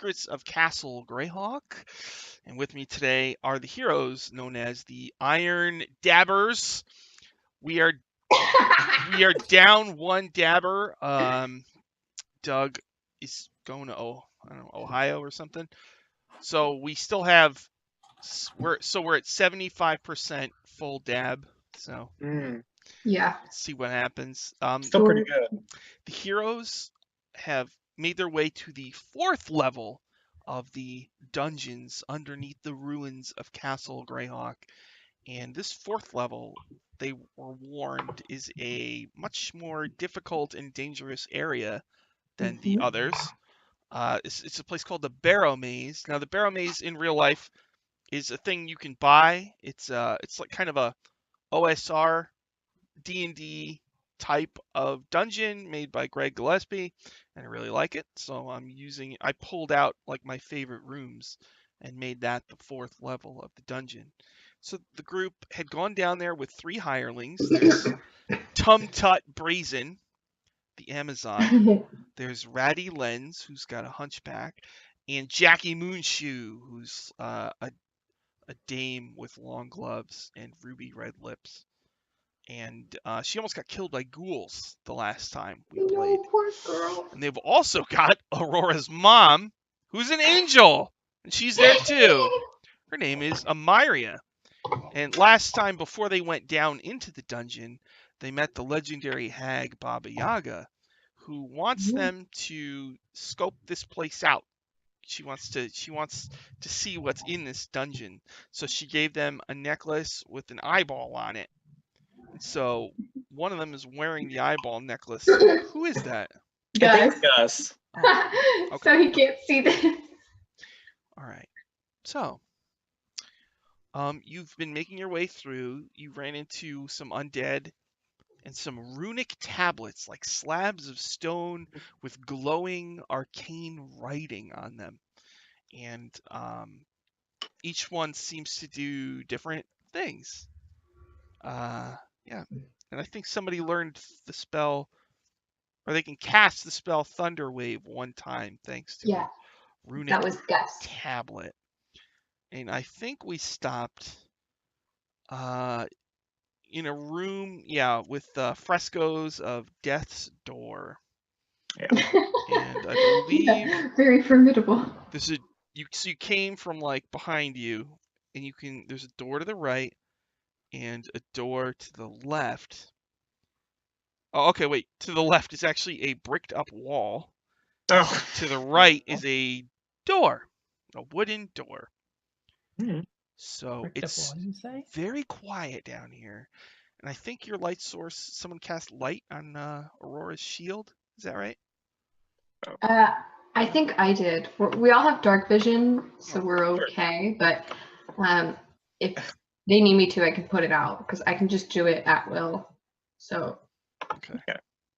secrets of Castle Greyhawk. And with me today are the heroes known as the Iron Dabbers. We are down one dabber. Doug is going to Ohio or something. So we still have we're at 75% full dab. So Yeah. let's see what happens. Still pretty good. The heroes have made their way to the 4th level of the dungeons underneath the ruins of Castle Greyhawk. And this 4th level, they were warned, is a much more difficult and dangerous area than the others. It's a place called the Barrowmaze. Now, the Barrowmaze in real life is a thing you can buy. It's like kind of a OSR D&D type of dungeon made by Greg Gillespie, and I really like it. So I pulled out like my favorite rooms and made that the 4th level of the dungeon. So the group had gone down there with 3 hirelings. There's Tum Tut Brazen, the Amazon. There's Ratty Lens, who's got a hunchback, and Jackie Moonshoe, who's a dame with long gloves and ruby red lips. And she almost got killed by ghouls the last time we played. Poor girl. And they've also got Aurora's mom, who's an angel, and she's there too. Her name is Amiria. And last time, before they went down into the dungeon, they met the legendary hag Baba Yaga, who wants them to scope this place out. She wants to see what's in this dungeon. So she gave them a necklace with an eyeball on it. So one of them is wearing the eyeball necklace. Who is that? Guys. Gus. Oh, okay. So he can't see this. All right. So, you've been making your way through. You ran into some undead and some runic tablets, like slabs of stone with glowing arcane writing on them. And each one seems to do different things. Yeah. And I think somebody learned the spell, or they can cast the spell Thunder Wave one time thanks to a runic That was Gus. tablet. And I think we stopped in a room, with frescoes of Death's Door. Yeah. And I believe very formidable. you came from like behind you, and there's a door to the right and a door to the left. Oh, okay, wait. To the left is actually a bricked up wall. Oh. To the right is a door, a wooden door. So it's very quiet down here. And I think your light source, someone cast light on Aurora's shield. Is that right? I think I did. We all have dark vision, so we're okay. But if they need me to, I can put it out because I can just do it at will. So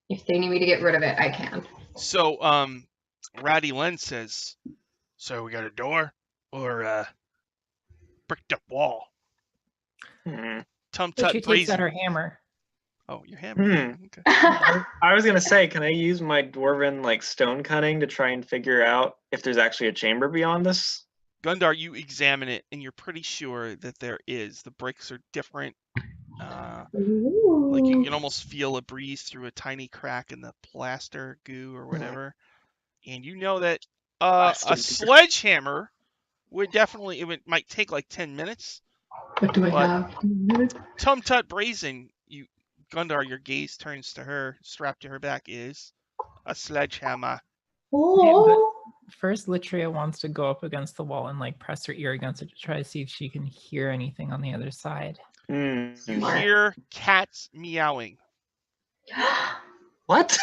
if they need me to get rid of it, I can. So Ratty Len says, so we got a door or a bricked up wall? Tum Tut Brazen. Her hammer. Oh, your hammer. Okay. I was gonna say, can I use my dwarven stone cutting to try and figure out if there's actually a chamber beyond this? Gundar, you examine it and you're pretty sure that there is. The bricks are different. Like you can almost feel a breeze through a tiny crack in the plaster goo or whatever. And you know that a sledgehammer would definitely, might take like 10 minutes. What do I have? Tum Tut Brazen, Gundar, your gaze turns to her, strapped to her back is a sledgehammer. First, Litria wants to go up against the wall and press her ear against it to try to see if she can hear anything on the other side. You hear cats meowing. What?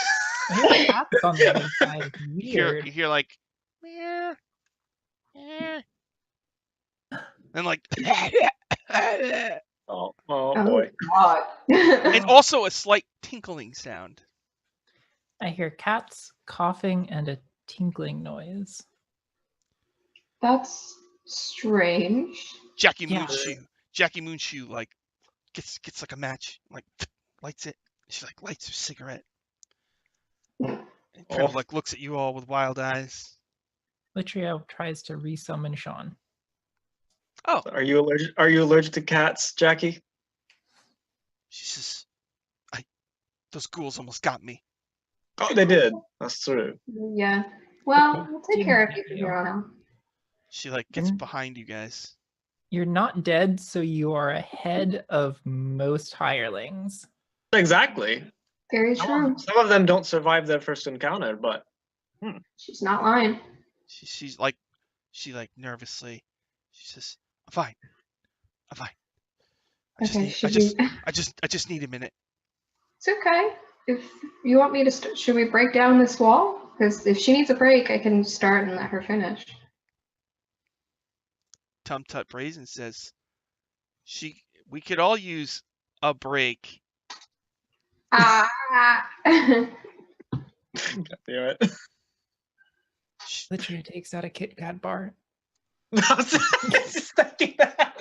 I hear cats on the other side. Weird. You hear like meow, meow, and like oh boy. God. and also a slight tinkling sound. I hear cats coughing and a tinkling noise. That's strange. Jackie Moonshoe like gets like a match, like lights it. She lights her cigarette. And kind of looks at you all with wild eyes. Litria tries to resummon Sean. Oh, Are you allergic? Are you allergic to cats, Jackie? she says, those ghouls almost got me. Oh, they did. That's true. Yeah. Well, Okay. we'll take care of you from here on out. She like gets Mm. behind you guys. You're not dead, so you are ahead of most hirelings. Exactly. Very true. Some of them don't survive their first encounter, but She's not lying. She like nervously. She says, I'm fine. I'm fine. Okay, I just need a minute. It's okay. If you want me to, should we break down this wall? Because if she needs a break, I can start and let her finish. Tum Tut Brazen says, we could all use a break. Ah. damn it. Litria takes out a Kit Kat bar. I was just thinking that.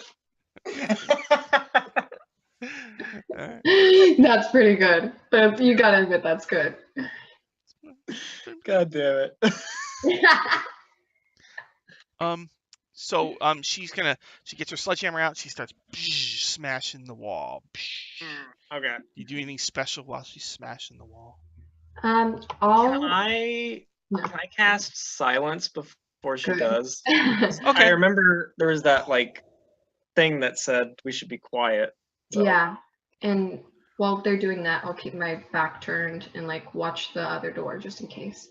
Alright. That's pretty good. You gotta admit that's good. God damn it. So she gets her sledgehammer out. She starts smashing the wall. Okay. You do anything special while she's smashing the wall? Can All I cast silence before she Good. does? Okay. I remember there was that like thing that said we should be quiet. So. Yeah, and while they're doing that, I'll keep my back turned and like watch the other door just in case.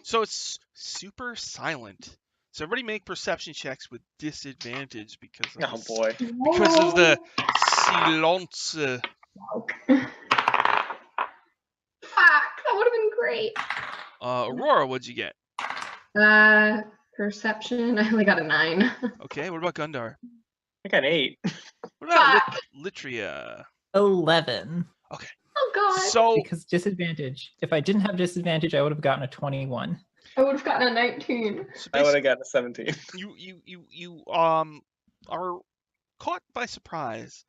So it's super silent. So everybody make perception checks with disadvantage because of Oh this- boy. because of the silence. Fuck, that would have been great. Aurora, what'd you get? Perception. I only got a 9. Okay. What about Gundar? I got 8. What about Fuck. Litria? 11. Oh god. So Because disadvantage. If I didn't have disadvantage, I would have gotten a 21. I would have gotten a 19. I would have gotten a 17. You are caught by surprise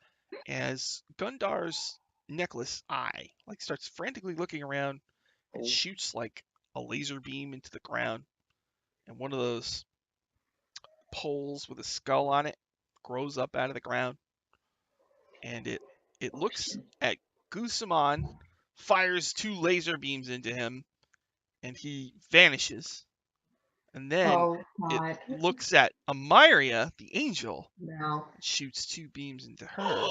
as Gundar's necklace eye starts frantically looking around and Oh. shoots like a laser beam into the ground, and one of those poles with a skull on it grows up out of the ground, and it looks at Gusamon, fires 2 laser beams into him, and he vanishes. And then Oh god. it looks at Amaria, the angel, No. and shoots 2 beams into her,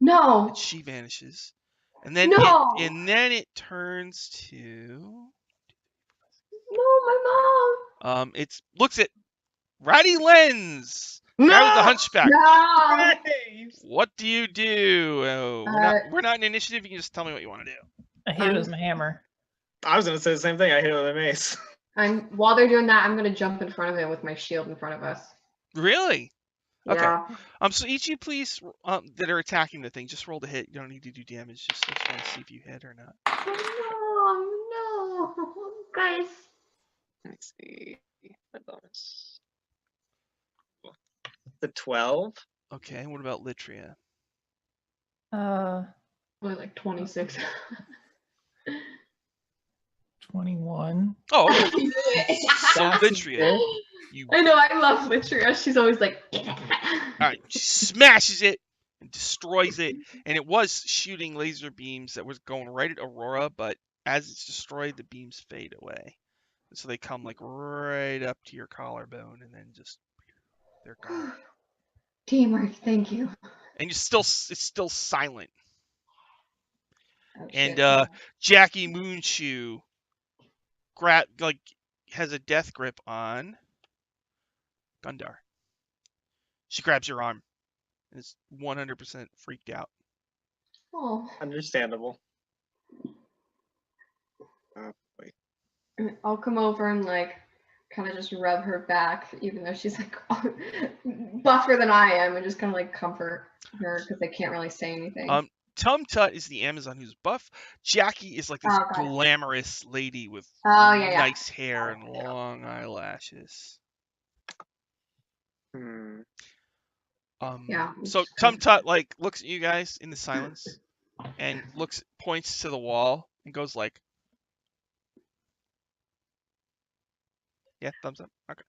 No. and she vanishes. And then No. it turns to No, my mom. it looks at Ratty Lens, guy with the hunchback. No. What do you do? Oh, we're not in initiative. You can just tell me what you want to do. I hit it with my hammer. I was gonna say the same thing. I hit it with a mace. While they're doing that, I'm gonna jump in front of it with my shield in front of us. Really? Okay. Yeah. So each of you please that are attacking the thing, just roll to hit. You don't need to do damage. Just want to see if you hit or not. Oh no, guys. Let's see. My bonus. The 12. Okay. What about Litria? Only like 26. 21. Oh, okay. So Sassy Litria, girl. you I know, I love Litria. She's always like. all right. She smashes it and destroys it, and it was shooting laser beams that was going right at Aurora, but as it's destroyed, the beams fade away, so they come like right up to your collarbone, and then just they're gone. Teamwork, thank you. And it's still silent. Oh, And shit. Jackie Moonshoe has a death grip on Gundar. She grabs your arm and is 100% freaked out. Oh. Understandable. I'll come over and like kind of just rub her back, even though she's like buffer than I am, and just kind of like comfort her because I can't really say anything. Tum Tut is the Amazon who's buff. Jackie is like this Oh, got it. glamorous lady with Yeah. nice hair and long eyelashes. Yeah. So Tum Tut like looks at you guys in the silence and points to the wall and goes like, Yeah, thumbs up. Okay.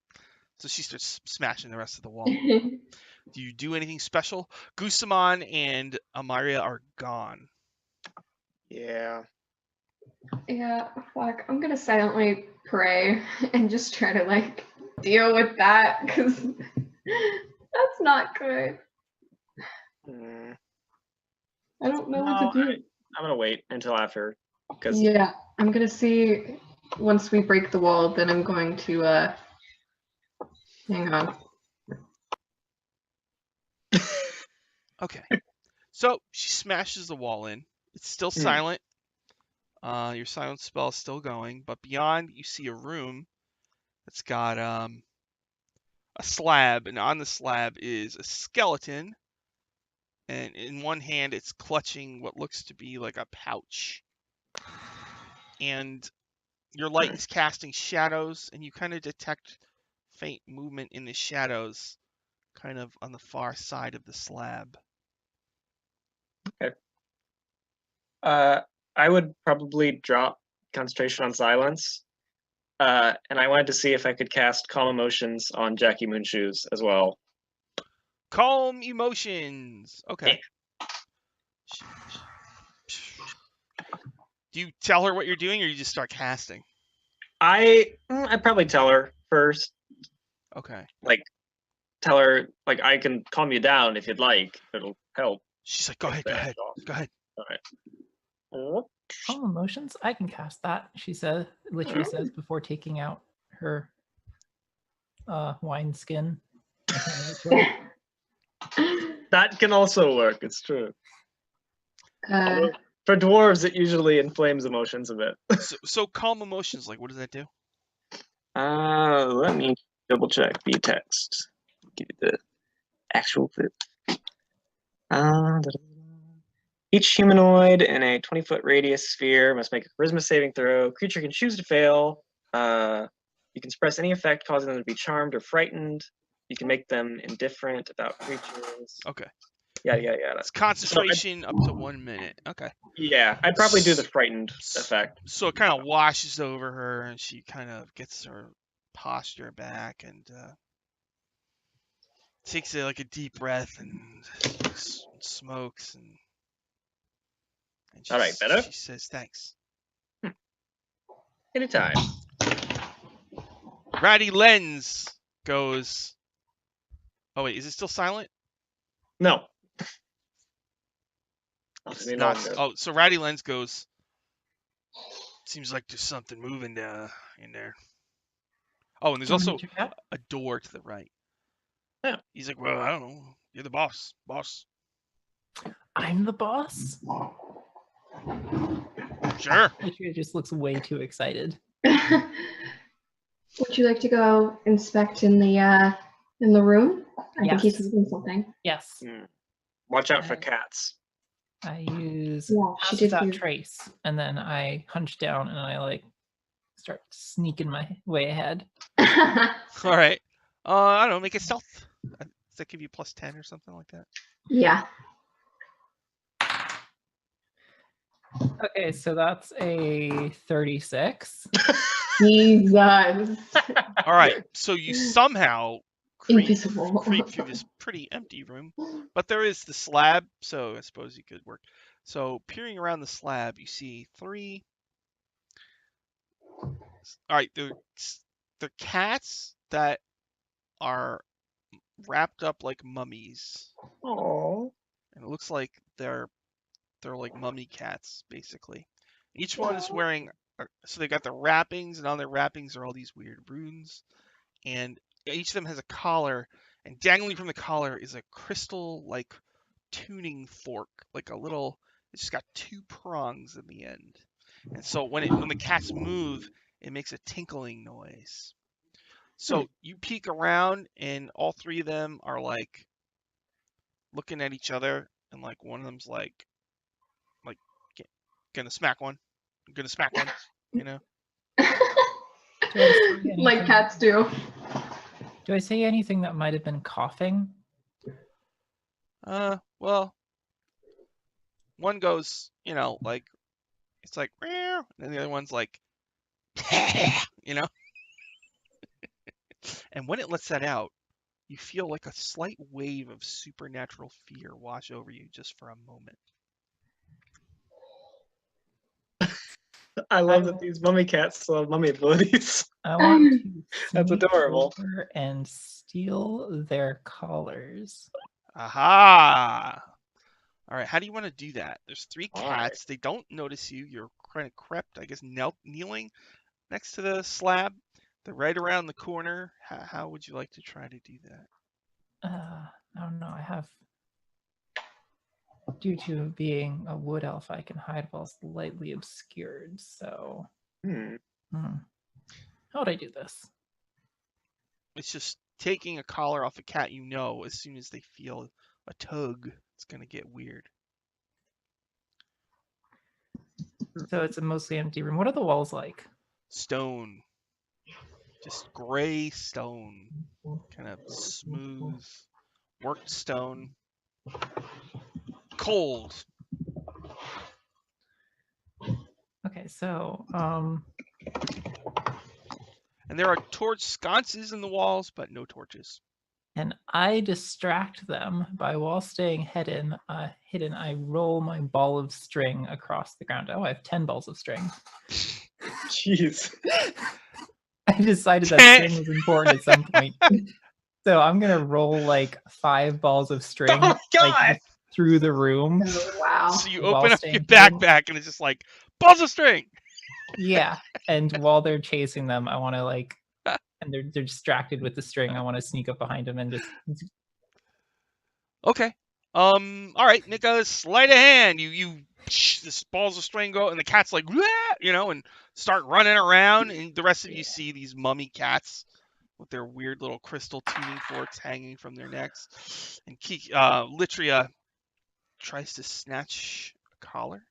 So she starts smashing the rest of the wall. Do you do anything special? Gusamon and Amaria are gone. Yeah. Yeah, fuck. I'm gonna silently pray and just try to like deal with that because that's not good. Hmm. I don't know No, what to do. I'm gonna wait until after, because Yeah, I'm gonna see once we break the wall, then I'm going to hang on. Okay. So she smashes the wall in. It's still silent. Your silence spell is still going, but beyond you see a room that's got a slab, and on the slab is a skeleton, and in one hand it's clutching what looks to be like a pouch. And your light is casting shadows, and you kind of detect faint movement in the shadows, kind of on the far side of the slab. I would probably drop concentration on silence. And I wanted to see if I could cast Calm Emotions on Jackie Moonshoes as well. Calm emotions. Okay. Do you tell her what you're doing, or you just start casting? I'd probably tell her first. Okay. Like, tell her, like, I can calm you down if you'd like. It'll help. She's like, go ahead. All right. Calm emotions. I can cast that. She literally says before taking out her wine skin. That can also work. It's true. Uh, For dwarves, it usually inflames emotions a bit. So calm emotions, like, what does that do? Let me double check the text. Give you the actual fit. Each humanoid in a 20-foot radius sphere must make a charisma saving throw. Creature can choose to fail. You can suppress any effect causing them to be charmed or frightened. You can make them indifferent about creatures. Okay. Yeah. It's concentration up to 1 minute. Okay. Yeah, I'd probably do the frightened effect. So it kind of washes over her, and she kind of gets her posture back, and takes like a deep breath and smokes, and All right, better? she says thanks. Anytime. Ratty Lens goes. Oh wait, is it still silent? No. It's not. Oh, so Ratty Lens goes. Seems like there's something moving in there. Oh, and there's also a door to the right. Yeah. He's like, well, I don't know. You're the boss. I'm the boss? Sure. She just looks way too excited. would you like to go inspect in the room? I think he's moving something. Yes. Watch out for cats. I use she did without trace, and then I hunch down and I like start sneaking my way ahead. All right. I don't know. Make it stealth. Does that give you plus 10 or something like that? Yeah. Okay, so that's a 36. Jesus. All right. So you somehow Invisible. creep through this pretty empty room, but there is the slab, so I suppose you could work. So peering around the slab, you see 3. All right, they're cats that are wrapped up like mummies. Oh. And it looks like they're like mummy cats, basically. Each one is wearing, so they got their wrappings, and on their wrappings are all these weird runes. And each of them has a collar, and dangling from the collar is a crystal like tuning fork, like a little. It's just got 2 prongs in the end, and so when the cats move, it makes a tinkling noise. So you peek around, and all 3 of them are like looking at each other, and like one of them's like gonna smack one. I'm gonna smack one. You know. Like cats do. Do I say anything that might have been coughing? Well, one goes, like it's like, and the other one's like, you know. And when it lets that out, you feel like a slight wave of supernatural fear wash over you just for a moment. I love that these mummy cats still have mummy abilities. I want to That's sneak adorable. over and steal their collars. Aha! All right, how do you want to do that? There's 3 All cats. They don't notice you. You're kind of crept, I guess, kneeling next to the slab. They're right around the corner. How would you like to try to do that? I don't know. I have, due to being a wood elf, I can hide while slightly obscured. So, how would I do this? It's just taking a collar off a cat you know. As soon as they feel a tug, it's going to get weird. So it's a mostly empty room. What are the walls like? Stone. Just gray stone. Kind of smooth. Worked stone. Cold. Okay, so And there are torch sconces in the walls, but no torches. and I distract them by, while staying hidden, I roll my ball of string across the ground. Oh, I have 10 balls of string. Jeez. I decided that string was important at some point. So I'm gonna roll like 5 balls of string Oh my like, through the room. Oh, wow. So you While open up staying your hidden. backpack and it's just like, balls of string! Yeah, and while they're chasing them, I want to like, and they're distracted with the string. I want to sneak up behind them and just. Okay. All right, make a sleight of hand. You this balls of string go, and the cat's like, and start running around, and the rest of you see these mummy cats with their weird little crystal tuning forks hanging from their necks, and Litria tries to snatch a collar.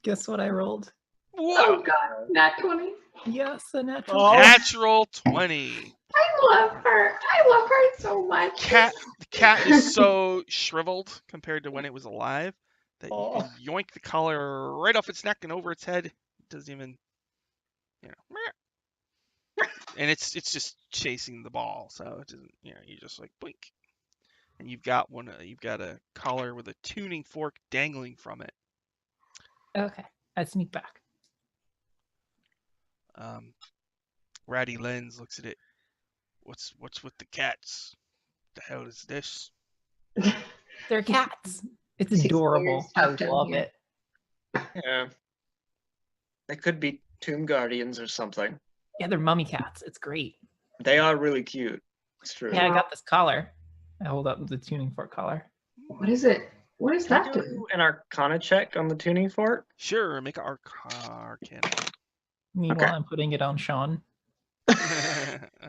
Guess what I rolled? Oh Whoa! god, nat 20. Yes, a natural. Oh. Natural 20. I love her. I love her so much. The cat is so shriveled compared to when it was alive that you can yoink the collar right off its neck and over its head. It doesn't even, and it's just chasing the ball, so it doesn't, you just like blink, and you've got a collar with a tuning fork dangling from it. Okay, I sneak back. Ratty Lens looks at it. What's with the cats? The hell is this? They're cats. It's She's adorable. I stuffed in love here. it. Yeah. They could be tomb guardians or something. Yeah, they're mummy cats. It's great. They are really cute. It's true. Yeah, I got this collar. I hold up the tuning fork collar. What is it? What is Can I that do doing? an Arcana check on the tuning fork? Sure, make an Arcana. Meanwhile, I'm putting it on Sean. All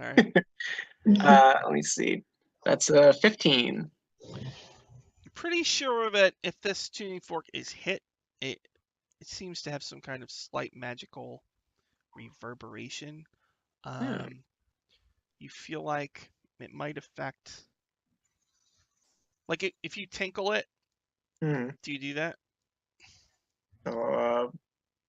right. Let me see. That's 15. You're pretty sure that if this tuning fork is hit, it seems to have some kind of slight magical reverberation. You feel like it might affect, like if you tinkle it. Do you do that?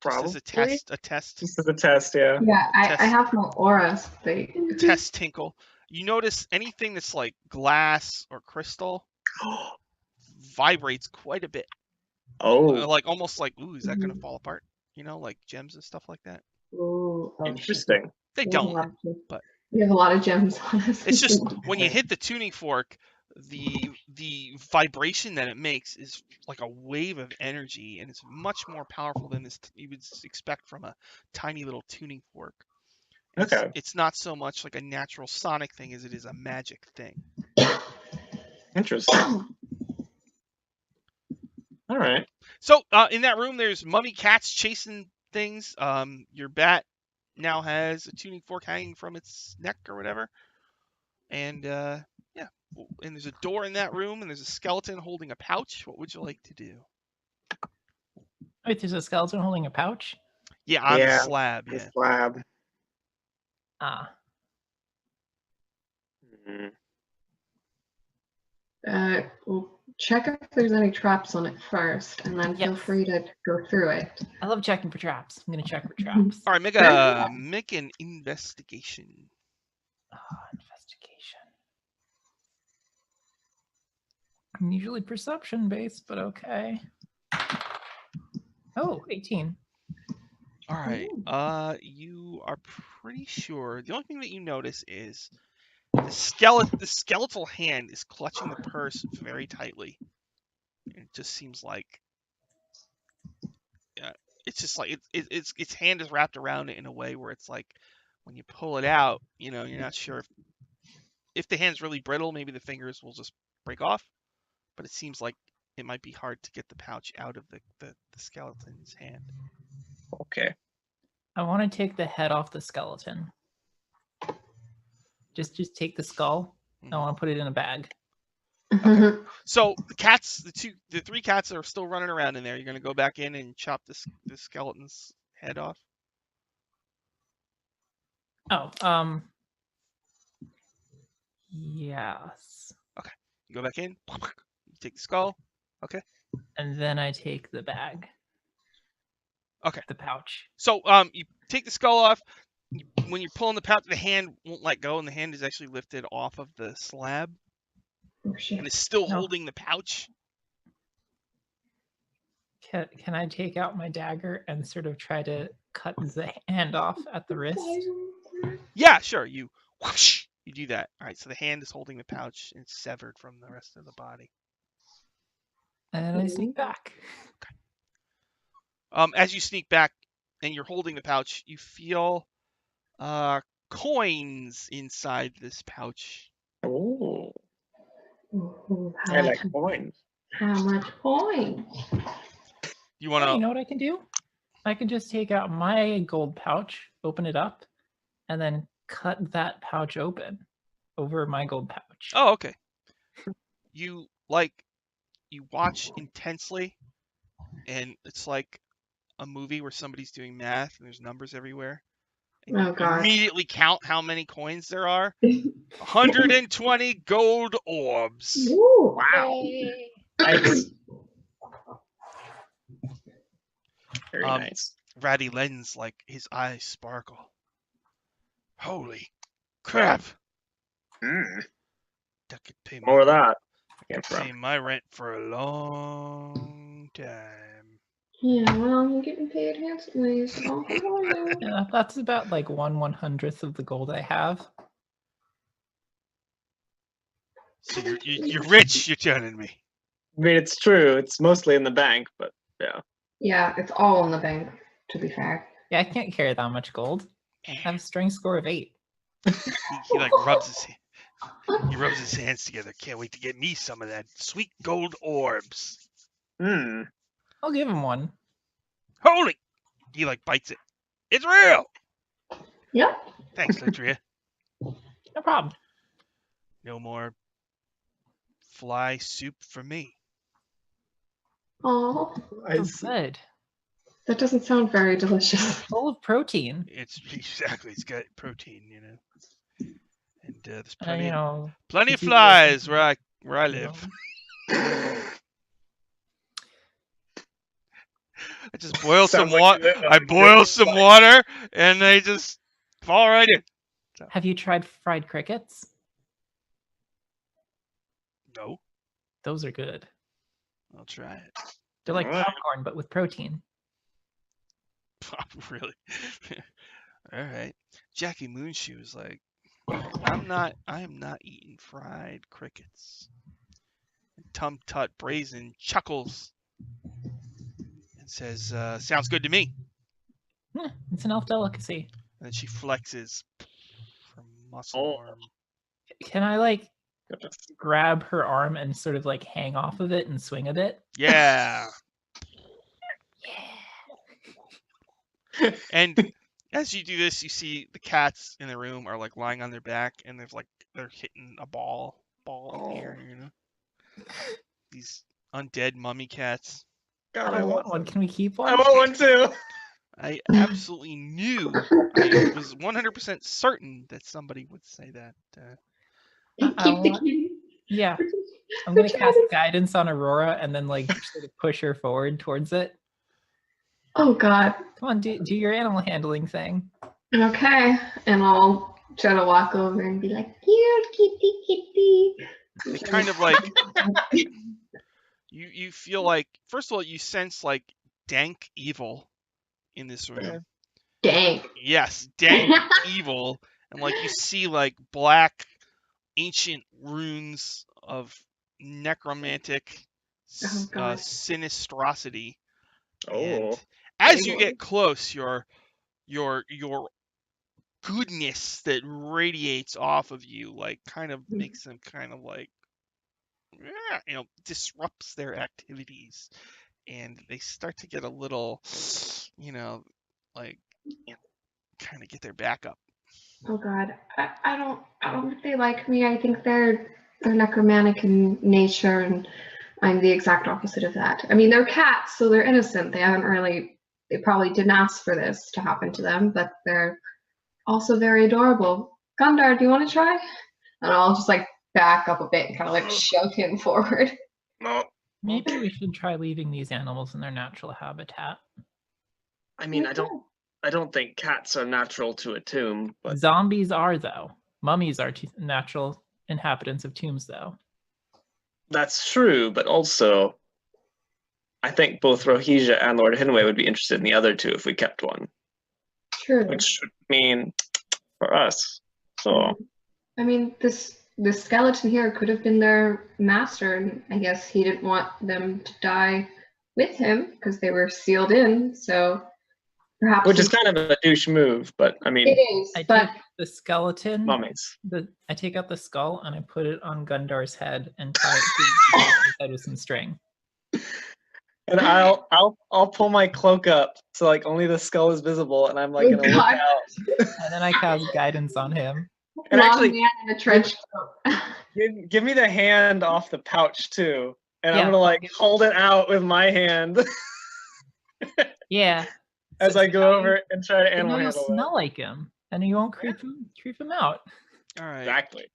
Probably. Just as a test. Just as a test, yeah. Yeah, I have no aura state. Test tinkle. You notice anything that's like glass or crystal vibrates quite a bit. Oh, Like almost like, ooh, is that gonna fall apart? Like gems and stuff like that. Ooh, interesting. They don't, but we have a lot of gems on us. it's just when you hit the tuning fork, the vibration that it makes is like a wave of energy, and it's much more powerful than this you would expect from a tiny little tuning fork. Okay. It's not so much like a natural sonic thing as it is a magic thing. Interesting. All right. So in that room, there's mummy cats chasing things. Your bat now has a tuning fork hanging from its neck or whatever, and and there's a door in that room, and there's a skeleton holding a pouch. What would you like to do? Wait, there's a skeleton holding a pouch? Yeah, on the slab. The Yeah. slab. Ah. We'll check if there's any traps on it first, and then feel Yes. free to go through it. I love checking for traps. I'm gonna check for traps. All right, make an investigation. Usually perception based, but okay. Oh, 18. All right. You are pretty sure. The only thing that you notice is the skeletal hand is clutching the purse very tightly. It just seems like, it's just like its hand is wrapped around it in a way where it's like when you pull it out, you're not sure if the hand's really brittle, maybe the fingers will just break off. But it seems like it might be hard to get the pouch out of the skeleton's hand. Okay. I want to take the head off the skeleton. Just take the skull. I want to put it in a bag. Okay. So the three cats are still running around in there. You're gonna go back in and chop the skeleton's head off. Oh, yes. Okay. You go back in. You take the skull. Okay. And then I take the bag. Okay. The pouch. So you take the skull off. When you're pulling the pouch, the hand won't let go, and the hand is actually lifted off of the slab, and it's still holding the pouch. Can I take out my dagger and sort of try to cut the hand off at the wrist? Yeah, sure. You whoosh, you do that. All right. So the hand is holding the pouch, and it's severed from the rest of the body. And then I sneak back. Okay. As you sneak back and you're holding the pouch, you feel coins inside this pouch. Oh. Ooh, I like coins. How much coins? You want to? You know what I can do? I can just take out my gold pouch, open it up, and then cut that pouch open over my gold pouch. Oh, okay. You watch intensely, and it's like a movie where somebody's doing math and there's numbers everywhere. And Oh, you God. immediately count how many coins there are. 120 gold orbs. Ooh. Wow. Nice. Very nice. Ratty Len's like his eyes sparkle. Holy crap! That could pay More of that. pay my rent for a long time. Yeah, well, I'm getting paid handsomely, so Yeah, that's about like 1/100th of the gold I have. So you're rich, you're telling me. I mean, it's true. It's mostly in the bank, but yeah. Yeah, it's all in the bank, to be fair. Yeah, I can't carry that much gold. I have a strength score of 8. He like rubs his hands together. Can't wait to get me some of that sweet gold orbs. I'll give him one. Holy! He like bites it. It's real. Yep. Thanks, Latria. No problem. No more fly soup for me. Oh, It's good. that doesn't sound very delicious. Full of protein. It's got protein, and there's And, plenty of it's easy to flies where I live. I just boil some water. I boil some water, and they just fall right in. So. Have you tried fried crickets? No. Those are good. I'll try it. They're like popcorn, but with protein. Really? All right. Jackie Moonshoe is like, I am not eating fried crickets. And Tum Tut Brazen chuckles and says, sounds good to me. It's an elf delicacy. And then she flexes her muscle arm. Can I grab her arm and sort of hang off of it and swing a bit? Yeah. And as you do this, you see the cats in the room are lying on their back, and they're hitting a ball in the air, These undead mummy cats. God, I want one. Can we keep one? I want one too. I absolutely knew. I was 100% certain that somebody would say that. Keep the kitty. Yeah. I'm going to cast guidance on Aurora and then sort of push her forward towards it. Oh, God. Come on, do your animal handling thing. Okay. And I'll try to walk over and be like, cute kitty kitty. They kind of You feel like, first of all, you sense like dank evil in this room. Dang. Yes, dank evil, and like you see like black ancient runes of necromantic Oh, God. sinistrosity. Oh. And as you Evil. get close, your goodness that radiates off of you, like, kind of makes them kind of like, disrupts their activities, and they start to get a little, like, kind of get their back up. Oh God, I don't think they like me. I think they're necromantic in nature, and I'm the exact opposite of that. I mean, they're cats, so they're innocent. They probably didn't ask for this to happen to them, but they're also very adorable. Gundar, do you want to try? And I'll just like back up a bit and kind of like shove him forward. No. Maybe we should try leaving these animals in their natural habitat. I mean, I don't think cats are natural to a tomb, but Zombies are, though. Mummies are natural inhabitants of tombs, though. that's true. But also, I think both Rohija and Lord Hiddenway would be interested in the other two if we kept one, True. which would mean for us. So I mean, this skeleton here could have been their master, and I guess he didn't want them to die with him because they were sealed in. So perhaps which is kind of a douche move, but I mean, it is. I But take the skeleton, mummies. I take out the skull and I put it on Gundar's head and tie it to his head with some string. And I'll pull my cloak up so like only the skull is visible, and I'm like Oh, gonna look God. out. And then I cast guidance on him. And long actually, man in a trench coat. give me the hand off the pouch too, and I'm Yeah, gonna I'll like give- hold it out with my hand Yeah. as So I go now over and try to you animal know, you'll handle smell like him, and you won't creep him out. All it. right. Exactly.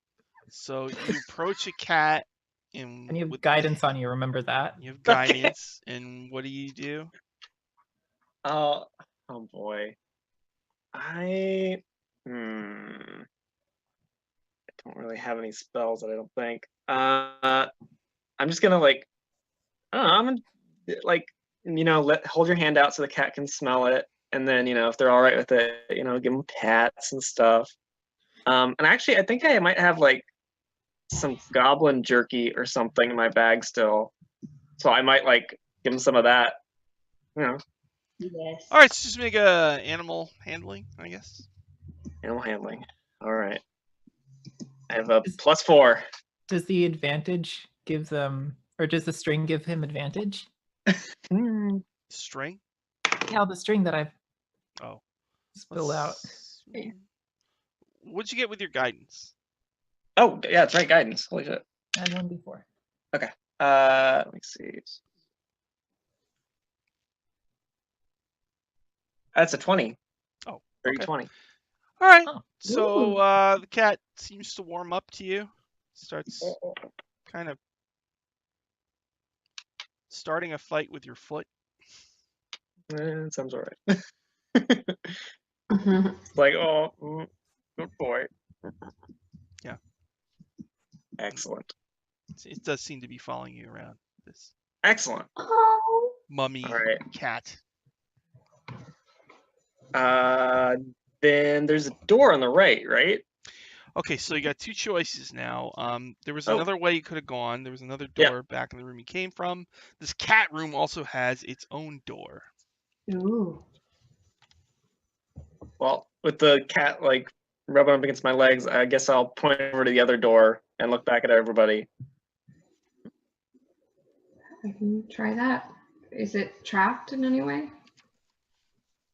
So you approach a cat, and And you have guidance on you. Remember that. You have guidance, and what do you do? Oh boy. I don't really have any spells that I don't think. I'm just gonna like, I don't know. I'm gonna like, hold your hand out so the cat can smell it, and then if they're all right with it, give them pats and stuff. And actually, I think I might have like some goblin jerky or something in my bag still, so I might like give them some of that. Yes. All right, so just make a animal handling, I guess. Animal handling. All right. I have a +4. Does the advantage give them, or does the string give him advantage? String? Yeah, the string that I've Oh. spilled out. What'd you get with your guidance? Oh, yeah, it's right. Guidance. Holy shit. Add 1d4. Okay. Let me see. That's a 20. Oh, Dirty okay. 20. All right. Oh. So the cat seems to warm up to you. Starts kind of starting a fight with your foot. Sounds all right. It's like, good boy. Yeah. Excellent. It does seem to be following you around. This Excellent. Oh. mummy All right. cat. Then there's a door on the right? Okay, so you got two choices now. There was Oh. another way you could have gone. There was another door back in the room you came from. This cat room also has its own door. Ooh. Well, with the cat like rubbing up against my legs, I guess I'll point over to the other door and look back at everybody. I can try that. Is it trapped in any way?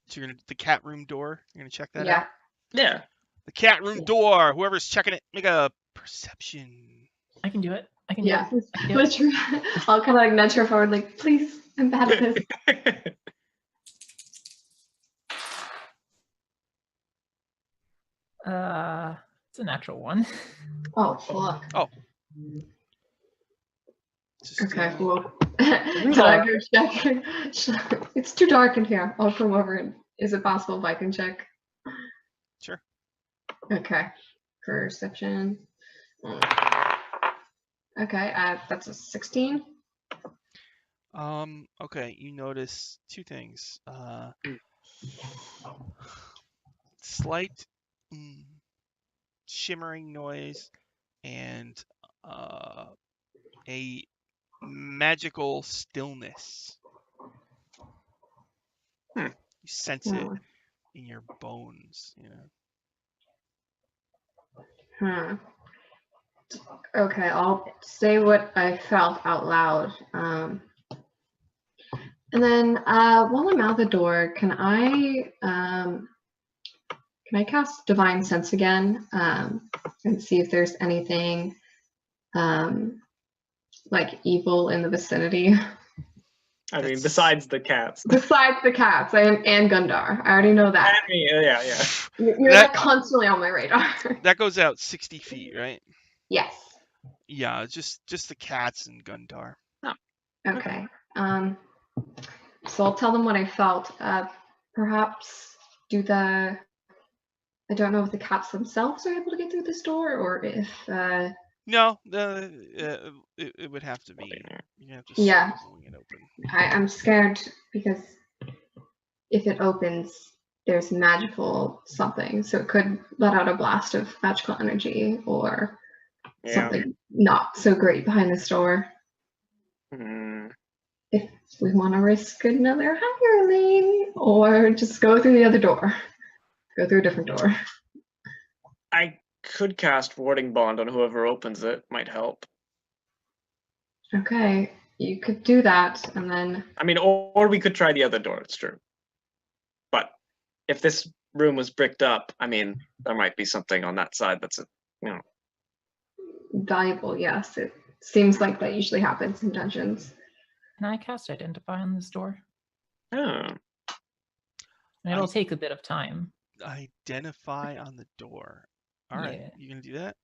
So the cat room door. You're gonna check that Yeah. out. Yeah. The cat room door. Whoever's checking it, make a perception. I can do it. Yeah. do it. I'll kind of like nudge her forward, like, please, I'm bad at this. It's a natural one. Oh, fuck. Oh. Just, Okay, cool. Can I go check? It's too dark in here. I'll come over and is it possible if I can check? Sure. Okay. Perception. Okay, that's a 16. Okay, you notice two things. Slight shimmering noise and a magical stillness. You sense it in your bones, Okay, I'll say what I felt out loud. And then while I'm out the door, can I cast Divine Sense again and see if there's anything like evil in the vicinity? I mean, besides the cats. Besides the cats and Gundar. I already know that. Yeah. You're like constantly on my radar. That goes out 60 feet, right? Yes. Yeah, just the cats and Gundar. Oh. Okay. So I'll tell them what I felt. Perhaps I don't know if the cats themselves are able to get through this door, or if No, it would have to be. You have to swing it open. I'm scared because if it opens, there's magical something, so it could let out a blast of magical energy or something not so great behind this door. If we want to risk another hireling, or just go through the other door, go through a different door. I could cast Warding Bond on whoever opens it. Might help. Okay, you could do that, and then... I mean, or we could try the other door, it's true. But if this room was bricked up, I mean, there might be something on that side that's, valuable, yes. It seems like that usually happens in dungeons. Can I cast Identify on this door? Oh. It'll take a bit of time. Identify on the door. All right, you gonna do that?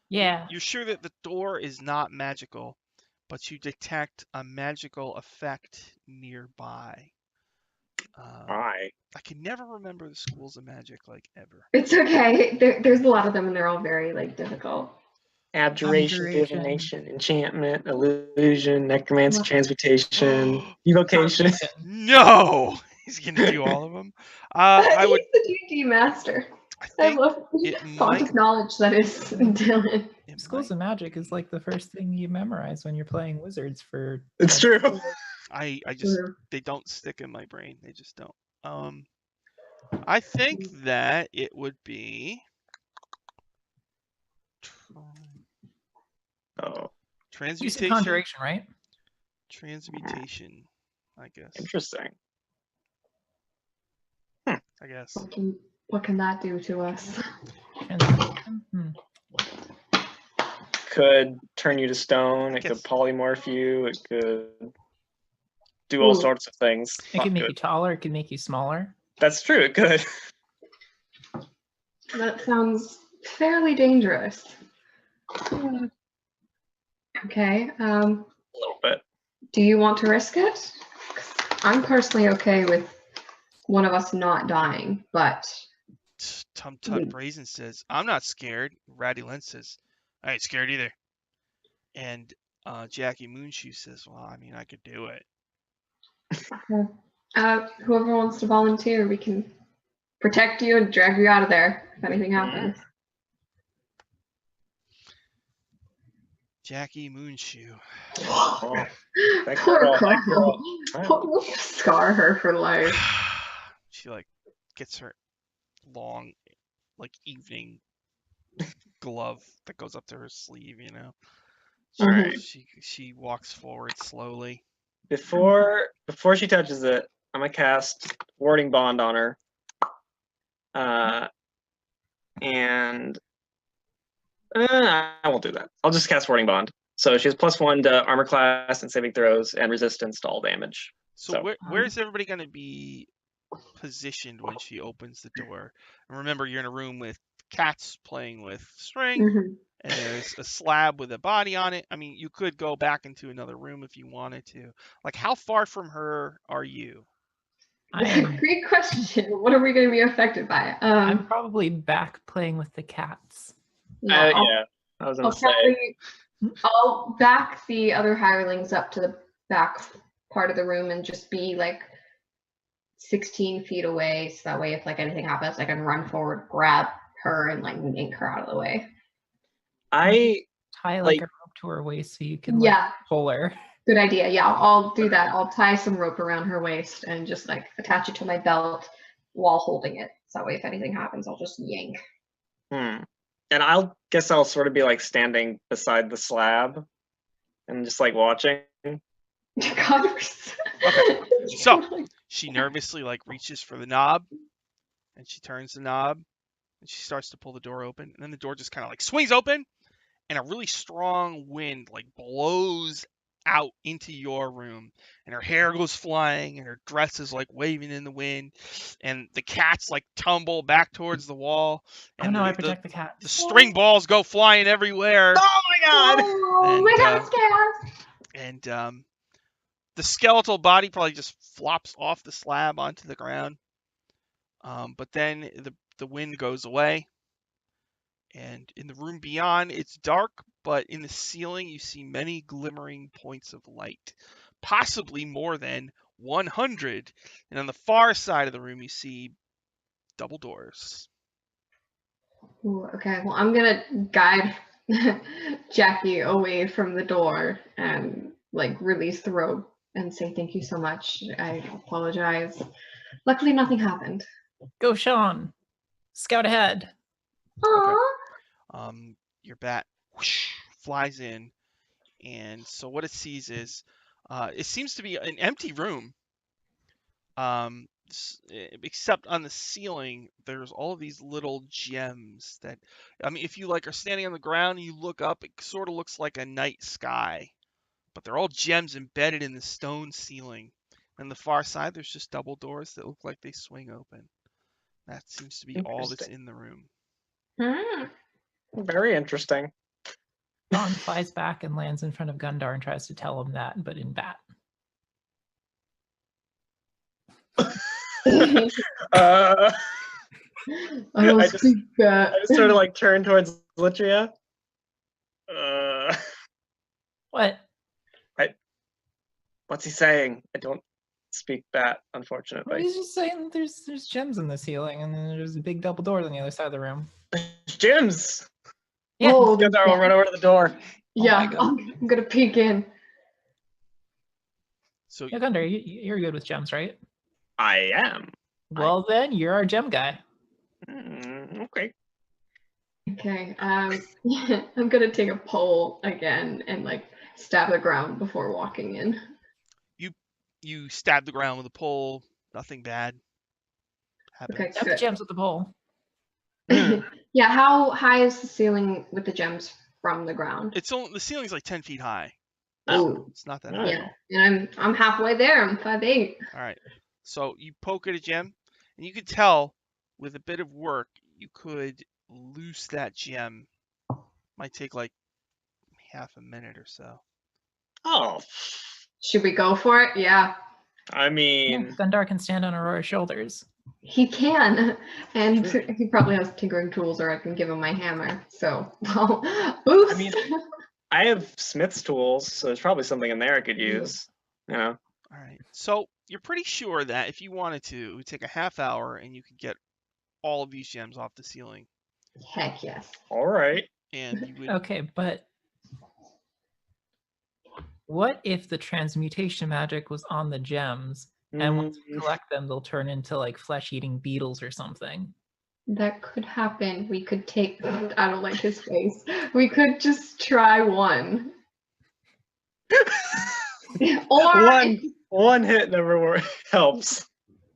Yeah. You're sure that the door is not magical, but you detect a magical effect nearby. I can never remember the schools of magic, like, ever. It's okay. There's a lot of them, and they're all very, like, difficult. Abjuration, divination, enchantment, illusion, necromancy, transmutation, evocation. No! He's gonna do all of them. I would. He's the D&D master. I love the font of knowledge that is Dylan. Schools of Magic is like the first thing you memorize when you're playing wizards for... It's true. I just, they don't stick in my brain. They just don't. I think that it would be... Transmutation. You said conjuration, right? Transmutation, I guess. Interesting. I guess. What can that do to us? Could turn you to stone. It could polymorph you. It could do all sorts of things. It can make you taller. It can make you smaller. That's true. It could. That sounds fairly dangerous. Okay. A little bit. Do you want to risk it? I'm personally okay with one of us not dying, but... Tum Tut Brazen says, I'm not scared. Ratty Lynn says, I ain't scared either. And Jackie Moonshoe says, well, I mean, I could do it. Whoever wants to volunteer, we can protect you and drag you out of there if anything happens. Jackie Moonshoe. Oh, poor girl. We'll scar her for life. She like gets her long, like evening glove that goes up to her sleeve, you know. All right. She walks forward slowly. Before she touches it, I'm gonna cast Warding Bond on her. And I won't do that. I'll just cast Warding Bond. So she has +1 to armor class and saving throws and resistance to all damage. So where's everybody going to be positioned when she opens the door? And remember, you're in a room with cats playing with string, and there's a slab with a body on it. I mean, you could go back into another room if you wanted to. Like, how far from her are you? Great question. What are we going to be affected by? I'm probably back playing with the cats. Yeah, I was going to say. I'll back the other hirelings up to the back part of the room and just be like 16 feet away, so that way if like anything happens, I can run forward, grab her, and like yank her out of the way. I Tie like- like a rope to her waist so you can like Yeah, pull her. good idea. Yeah, I'll do that. I'll tie some rope around her waist and just like attach it to my belt while holding it. So that way if anything happens, I'll just yank. And I'll guess I'll sort of be like standing beside the slab and just like watching. God, Okay, so she nervously like reaches for the knob, and she turns the knob, and she starts to pull the door open, and then the door just kind of like swings open, and a really strong wind like blows out into your room, and her hair goes flying, and her dress is like waving in the wind, and the cats like tumble back towards the wall, and I protect the cat. the string balls go flying everywhere. Oh my god! Oh And, my God, I'm scared. And the skeletal body probably just flops off the slab onto the ground. But then the wind goes away, and in the room beyond, it's dark, but in the ceiling you see many glimmering points of light, possibly more than 100. And on the far side of the room you see double doors. Ooh, okay, well, I'm gonna guide Jackie away from the door and like release the rope and say thank you so much. I apologize. Luckily, nothing happened. Go, Sean. Scout ahead. Aww. Your bat whoosh, flies in, and so what it sees is it seems to be an empty room. Except on the ceiling, there's all of these little gems that, I mean, if you like are standing on the ground and you look up, it sort of looks like a night sky, but they're all gems embedded in the stone ceiling. On the far side, there's just double doors that look like they swing open. That seems to be all that's Interesting. in the room. Very interesting. Sean flies back and lands in front of Gundar and tries to tell him that, but in bat. uh, I don't I just- speak that. I just sort of like turn towards Litria. What? What's he saying? I don't speak that, unfortunately. He's just saying there's gems in the ceiling, and then there's big double doors on the other side of the room. Gyms! Yeah. Whoa, Gundar will run over to the door. yeah, my God. I'm gonna peek in. So Yeah, Gundar, you're good with gems, right? I am. Well, then you're our gem guy. Okay. Okay, I'm gonna take a pole again and like stab the ground before walking in. you stab the ground with a pole. Nothing bad happens. Okay, Tap the gems with the pole. Yeah, how high is the ceiling with the gems from the ground? It's only the ceiling's like 10 feet high. Ooh, It's not that Oh. high. yeah, and I'm halfway there. I'm 5'8". All right. So you poke at a gem, and you could tell with a bit of work you could loose that gem. Might take like half a minute or so. Oh, Should we go for it? Yeah, I Yeah, mean, Gundar can stand on Aurora's shoulders. he can, and Sure. he probably has tinkering tools, or I can give him my hammer. So, well, boost. I mean, I have Smith's tools, so there's probably something in there I could use. You know? All right. So you're pretty sure that if you wanted to, it would take a half hour, and you could get all of these gems off the ceiling, Heck yes. All right. and you would. Okay, but what if the transmutation magic was on the gems, and once we collect them, they'll turn into like flesh-eating beetles or something? That could happen. We could take. I don't like his face. We could just try one. Or One hit never helps.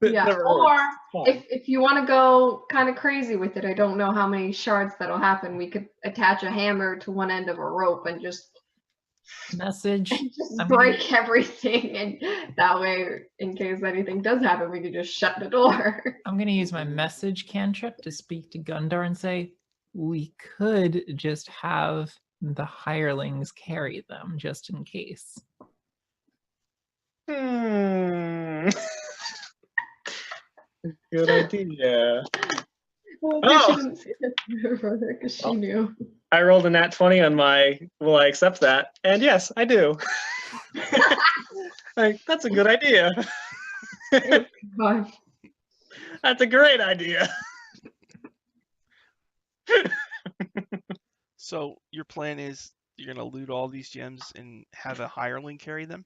It yeah, never or works. Fine. if you want to go kind of crazy with it, I don't know how many shards that'll happen. We could attach a hammer to one end of a rope and just Message. I'm gonna- break everything, and that way, in case anything does happen, we could just shut the door. I'm gonna use my message cantrip to speak to Gundar and say, we could just have the hirelings carry them just in case. Good idea. Well, Oh. we shouldn't say that to her brother because she Oh. knew. I rolled a nat 20 on my will I accept that? And yes, I do. Like, that's a good idea. Gosh. That's a great idea. So your plan is you're gonna loot all these gems and have a hireling carry them?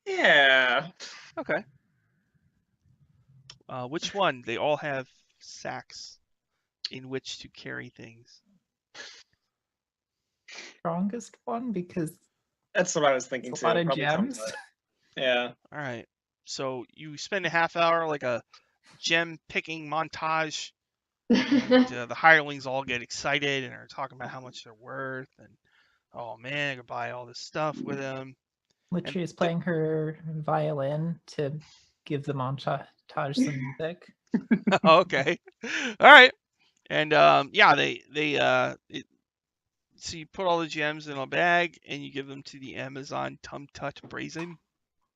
Yeah. Okay. Which one? They all have sacks in which to carry things. Strongest one because That's what I was thinking it's too. a lot of Probably gems. Tom's Yeah. All right. So you spend a half hour like a gem picking montage. And, the hirelings all get excited and are talking about how much they're worth, and oh man, I could buy all this stuff with them. Literally is playing her violin to give the montage some music. Okay, all right, and yeah, so you put all the gems in a bag and you give them to the Amazon Tum Tut Brazen.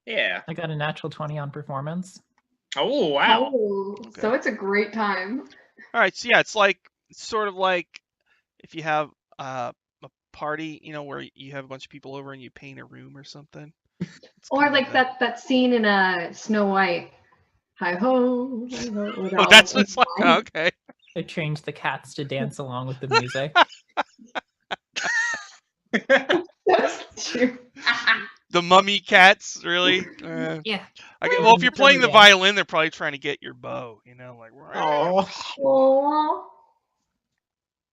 Yeah. I got a natural 20 on performance. Oh wow. Oh, Okay. so it's a great time. All right, so yeah, it's sort of like if you have a party, where you have a bunch of people over and you paint a room or something. It's Or kind of like that scene in Snow White. Hi ho, hi ho. With Oh, all that's the what it's like. wine. Okay. I changed the cats to dance along with the music. That's true. The mummy cats, really? Yeah. Well, if you're playing the violin, they're probably trying to get your bow. Like. Oh, Oh,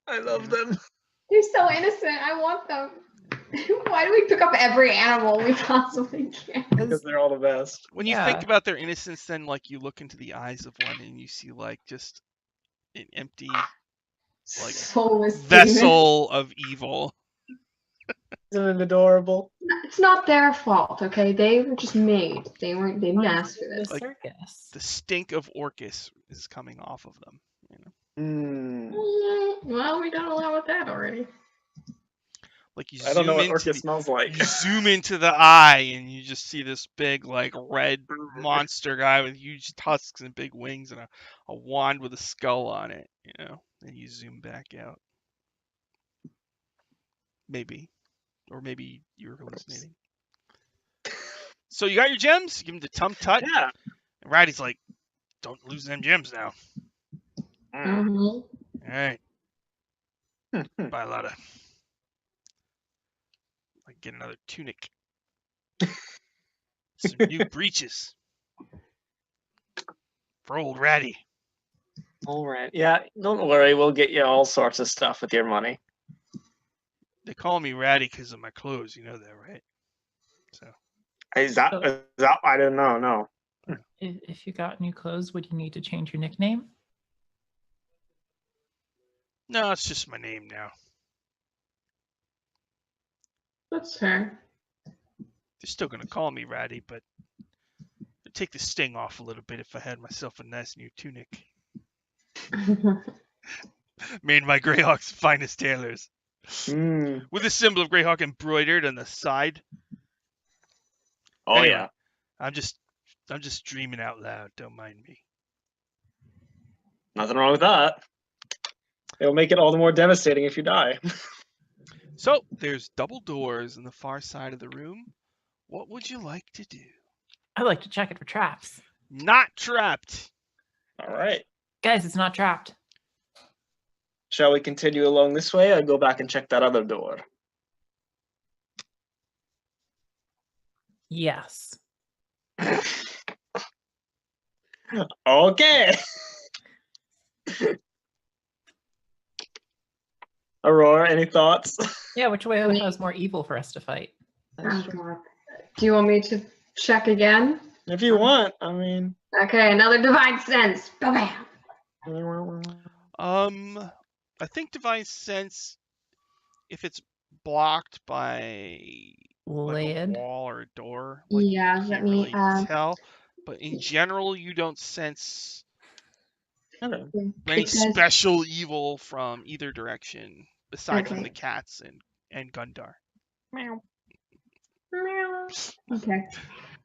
I love them. they're so innocent. I want them. Why do we pick up every animal we possibly can? Because they're all the best. When you think about their innocence, then you look into the eyes of one and you see just an empty Soulless demon. vessel of evil. Isn't it adorable? It's not their fault, okay? They were just made. They didn't ask for this. The circus. The stink of Orcus is coming off of them. Well, we done a lot with that already. You I don't know what zoom Orcus smells like. You zoom into the eye and you just see this big red monster guy with huge tusks and big wings and a wand with a skull on it, and you zoom back out. Maybe. Or maybe you're hallucinating. So you got your gems, you give them to Tum Tut. Yeah. And Ratty's like, don't lose them gems now. Mm-hmm. All right. Buy a lot of. Get another tunic. Some new breeches. For old Ratty. All right. Yeah, don't worry. We'll get you all sorts of stuff with your money. They call me Ratty because of my clothes. You know that, right? So. Is that I don't know. No. If you got new clothes, would you need to change your nickname? No, it's just my name now. That's fair. They're still gonna call me Ratty, but it'd take the sting off a little bit if I had myself a nice new tunic. Made by Greyhawk's finest tailors. With a symbol of Greyhawk embroidered on the side. Oh anyway, yeah. I'm just dreaming out loud. Don't mind me. Nothing wrong with that. It'll make it all the more devastating if you die. So there's double doors on the far side of the room. What would you like to do? I'd like to check it for traps. Not trapped. All right. Guys, it's not trapped. Shall we continue along this way or go back and check that other door? Yes. Okay. Aurora, any thoughts? Yeah, which way has more evil for us to fight? Oh, God. Do you want me to check again? If you want, I mean. Okay, another divine sense. Bam. I think divine sense, if it's blocked by a wall or a door, yeah, you let can't me really tell. But in general, you don't sense any special evil from either direction, aside from the cats and Gundar. Meow. Meow. Okay.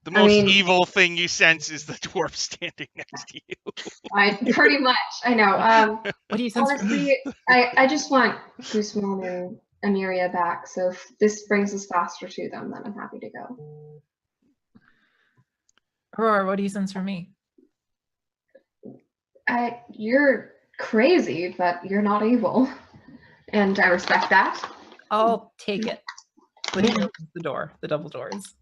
The most evil thing you sense is the dwarf standing next to you. Pretty much. I know. What do you sense? Honestly, I just want Guzman and Emiria back. So if this brings us faster to them, then I'm happy to go. Aurora, what do you sense from me? You're crazy, but you're not evil. And I respect that. I'll take it. Butcher opens the door, the double doors.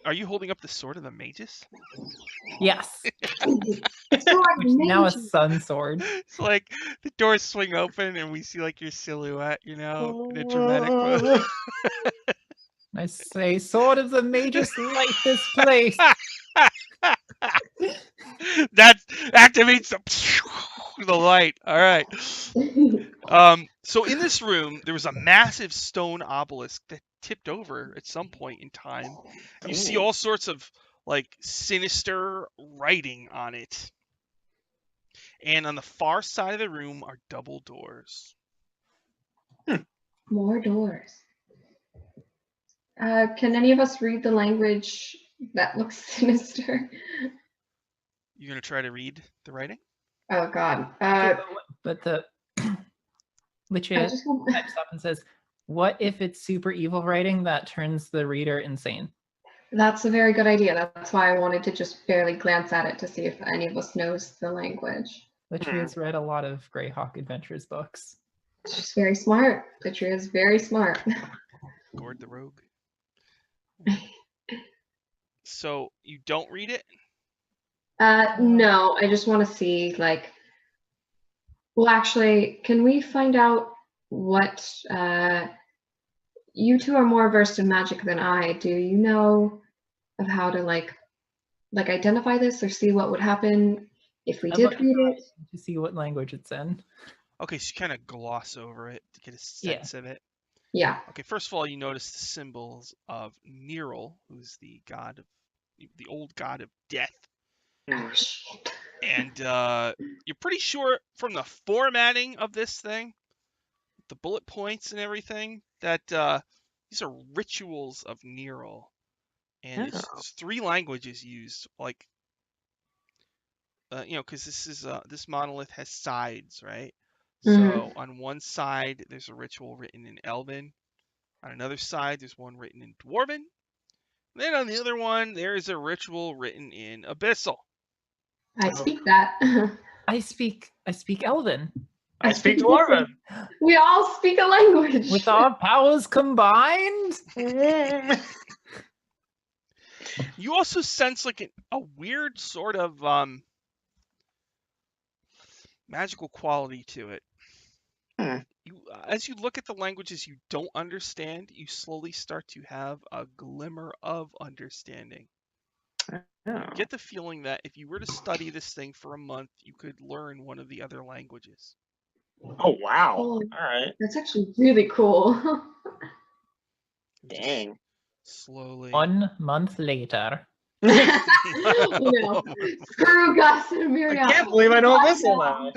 Are you holding up the sword of the mages? Yes. Sword Which is now a mages. sun sword. It's like the doors swing open and we see like your silhouette, in a dramatic pose. I say, sword of the mages, light this place. That activates the light. All right. So in this room, there was a massive stone obelisk that tipped over at some point in time. You see all sorts of like sinister writing on it. And on the far side of the room are double doors. More doors. Can any of us read the language that looks sinister? You're gonna try to read the writing? Oh God. But the Witcher I just want... types up and says, what if it's super evil writing that turns the reader insane? That's a very good idea. That's why I wanted to just barely glance at it to see if any of us knows the language. Latria has read a lot of Greyhawk Adventures books. She's very smart. Latria is very smart. Gord the Rogue. So you don't read it? No, I just want to see, like, well, actually, can we find out what, you two are more versed in magic than I. Do you know of how to, like identify this or see what would happen if we I'd did like read it? to see what language it's in. Okay, so you kind of gloss over it to get a sense of it. Yeah. Okay, first of all, you notice the symbols of Neril, who's the old god of death. Oh, shit. And you're pretty sure from the formatting of this thing, the bullet points and everything, that these are rituals of Neril. And there's 3 languages used, like, because this monolith has sides, right? So on one side, there's a ritual written in Elven. On another side, there's one written in Dwarven. Then on the other one, there is a ritual written in Abyssal. I speak that. I speak Elven. I speak Dwarven. We all speak a language. With our powers combined? You also sense like a weird sort of magical quality to it. As you look at the languages you don't understand, you slowly start to have a glimmer of understanding. You get the feeling that if you were to study this thing for a month, you could learn one of the other languages. Oh, wow. Oh, All right. that's actually really cool. Dang. Slowly. 1 month later. Screw Gus and Miriam. I can't believe I know Abyssal now.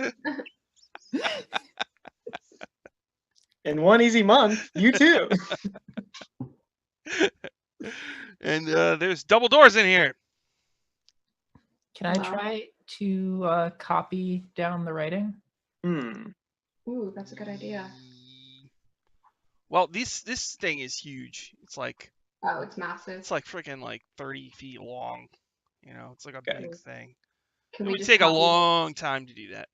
In 1 easy month, you too. And there's double doors in here. Can I try to copy down the writing? Ooh, that's a good idea. Well, this thing is huge. It's like, oh, it's massive. It's like freaking like 30 feet long. It's like a big thing. Can It we would just take a copy, long time to do that.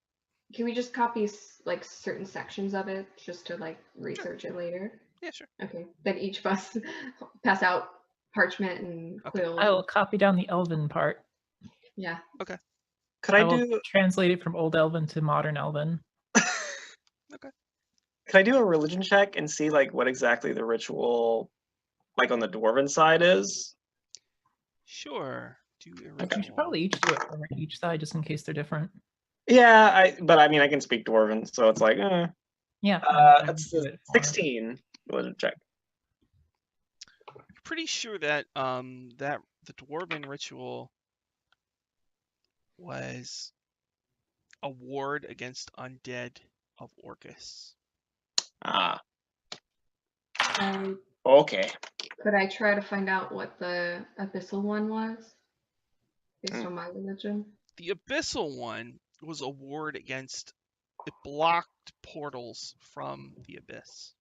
Can we just copy like certain sections of it just to like research it later? Yeah, sure. Okay. Then each of us pass out parchment and quill. I will copy down the Elven part. Yeah. Okay. Could I I will do translate it from Old Elven to Modern Elven. Okay. Could I do a religion check and see like what exactly the ritual, like on the dwarven side, is? Sure. Do a We should ritual. probably each do it from each side just in case they're different. Yeah, but I mean I can speak dwarven, so it's like, Yeah. that's 16 religion check. I'm pretty sure that that the dwarven ritual was a ward against undead of Orcus. Okay. Could I try to find out what the abyssal one was? Based on my religion? The abyssal one was a ward against it blocked portals from the abyss.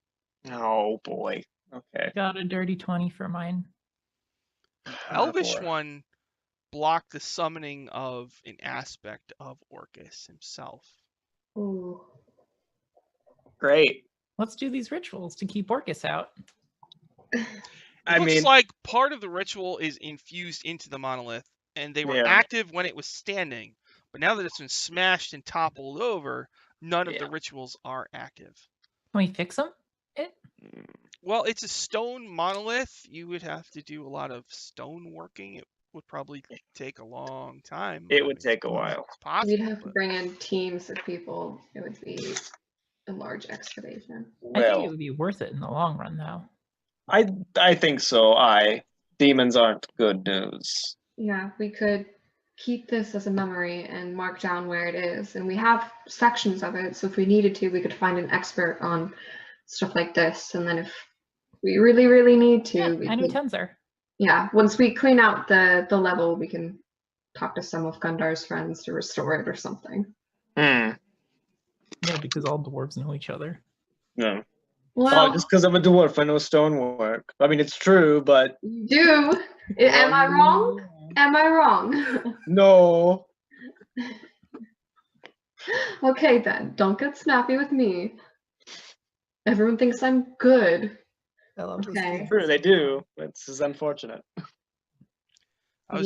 Oh boy. Okay. Got a dirty 20 for mine. The elvish boy. one block the summoning of an aspect of Orcus himself. Ooh. Great. Let's do these rituals to keep Orcus out. It looks like part of the ritual is infused into the monolith, and they were active when it was standing. But now that it's been smashed and toppled over, none of the rituals are active. Can we fix them? Well, it's a stone monolith. You would have to do a lot of stone working. It would probably take a long time. It would take a while. It's possible, We'd have to bring in teams of people. It would be a large excavation. I think it would be worth it in the long run, though. I think so. Demons aren't good news. Yeah, we could keep this as a memory and mark down where it is. And we have sections of it, so if we needed to, we could find an expert on stuff like this. And then if we really, really need to, I know Tensor. Yeah, once we clean out the level, we can talk to some of Gundar's friends to restore it or something. Yeah, because all dwarves know each other. No. Well, just because I'm a dwarf, I know stonework. I mean, it's true, but... You do? Am I wrong? Am I wrong? No. Okay, then. Don't get snappy with me. Everyone thinks I'm good. I love this. True, they do. This is unfortunate. I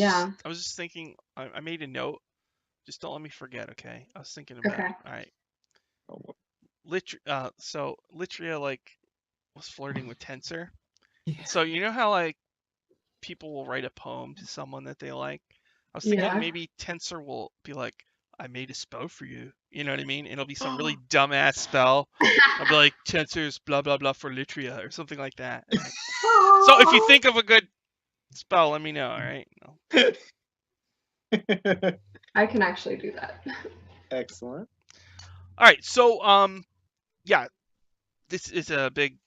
was just thinking, I made a note. Just don't let me forget, okay? I was thinking about it. All right. So Litria was flirting with Tensor. Yeah. So you know how people will write a poem to someone that they like? I was thinking maybe Tensor will be like, I made a spell for you. You know what I mean? And it'll be some really dumbass spell. I'll be like, Tensor's blah blah blah for Litria or something like that. So if you think of a good spell, let me know, all right? No. I can actually do that. Excellent. All right, so yeah, this is a big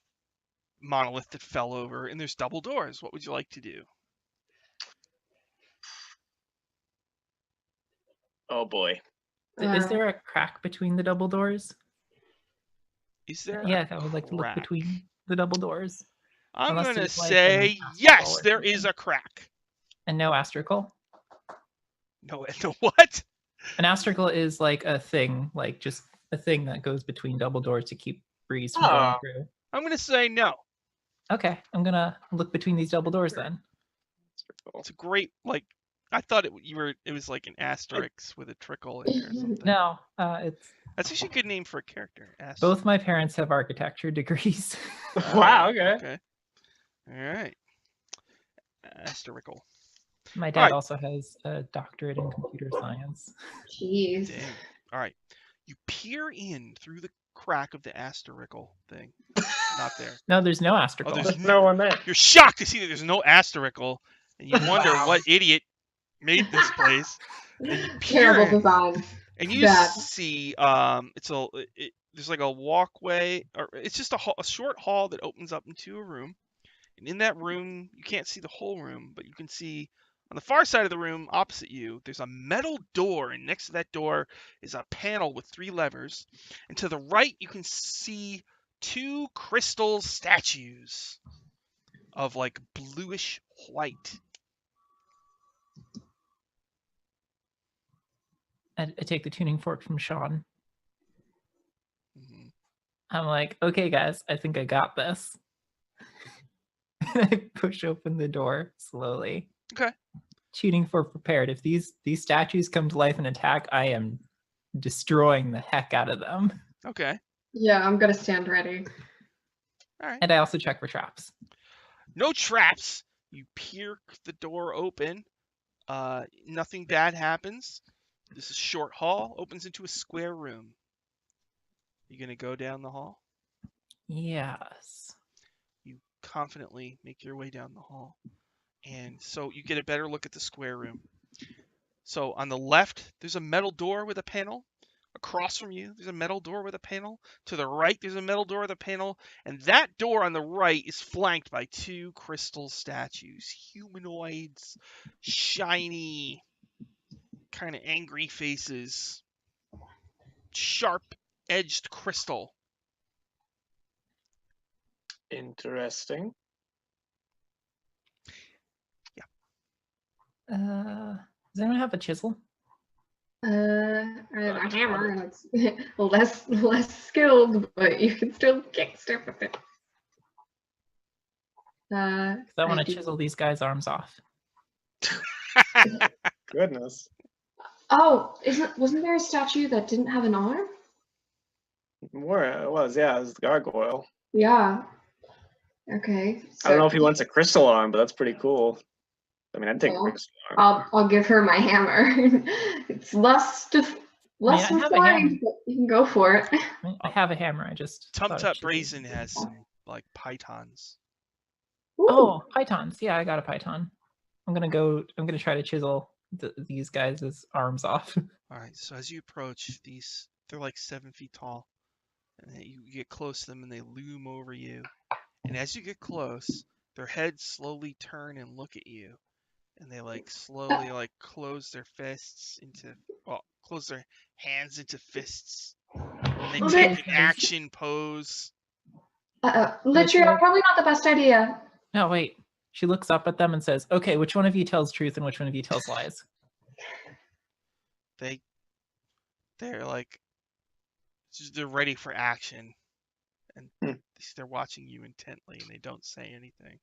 monolith that fell over, and there's double doors. What would you like to do? Oh boy. Is there a crack between the double doors? Is there? Yeah, I would like to look between the double doors. I'm going to say yes, there is a crack. And no astracal? No what? An astracal is like a thing, like just a thing that goes between double doors to keep breeze from going through. I'm going to say no. Okay, I'm going to look between these double doors then. It's a great, I thought it was like an asterisk with a trickle in there or something. No, that's actually a good name for a character. Both my parents have architecture degrees. Wow, okay. All right. Asterical. My dad also has a doctorate in computer science. Jeez. Dang. All right. You peer in through the crack of the asterical thing. Not there. No, there's no astracal. Oh, there's no one there. You're shocked to see that there's no asterical, and you wonder what idiot made this place. And you Terrible design. And you see, there's like a walkway, or it's just a short hall that opens up into a room. And in that room, you can't see the whole room, but you can see on the far side of the room, opposite you, there's a metal door, and next to that door is a panel with 3 levers. And to the right, you can see 2 crystal statues of bluish white. I take the tuning fork from Sean. Mm-hmm. I'm like, okay, guys, I think I got this. I push open the door slowly. Okay. Tuning fork prepared. If these statues come to life and attack, I am destroying the heck out of them. Okay. Yeah, I'm gonna stand ready. All right. And I also check for traps. No traps. You peer the door open. Nothing bad happens. This is a short hall. Opens into a square room. You gonna go down the hall? Yes. You confidently make your way down the hall. And so you get a better look at the square room. So on the left, there's a metal door with a panel. Across from you, there's a metal door with a panel. To the right, there's a metal door with a panel. And that door on the right is flanked by 2 crystal statues. Humanoids, shiny, kind of angry faces. Sharp-edged crystal. Interesting. Yeah. Does anyone have a chisel? I have a hammer, and it's less skilled, but you can still kick stuff with it. 'Cause I want to do. chisel these guys' arms off. Goodness. Oh, wasn't there a statue that didn't have an arm? More it was, yeah, it was the gargoyle. Yeah. Okay. I don't know if he wants a crystal arm, but that's pretty cool. I mean, I'd take a crystal arm. I'll give her my hammer. It's less I have a refined, but you can go for it. I have a hammer. I just Tum thought of Tut chiseling. Brazen has some like pythons. Ooh. Oh, pythons. Yeah, I got a python. I'm gonna try to chisel these guys' arms off. All right, so as you approach these, they're like 7 feet tall, and then you get close to them, and they loom over you. And as you get close, their heads slowly turn and look at you, and they like slowly like close their hands into fists, and they Okay. take an action pose. Literally, probably not the best idea. No, wait. She looks up at them and says, "Okay, which one of you tells truth and which one of you tells lies?" They're like, they're ready for action, and they're watching you intently, and they don't say anything.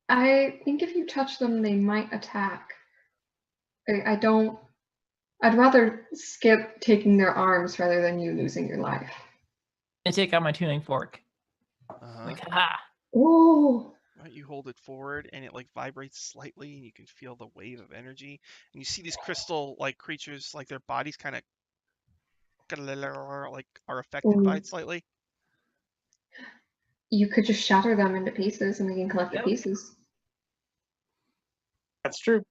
I think if you touch them, they might attack. I'd rather skip taking their arms rather than you losing your life. I take out my tuning fork. Like, ha! Ooh. Right, you hold it forward, and it like vibrates slightly, and you can feel the wave of energy. And you see these crystal-like creatures, like their bodies kind of like are affected by it slightly. You could just shatter them into pieces, and we can collect the pieces. That's true.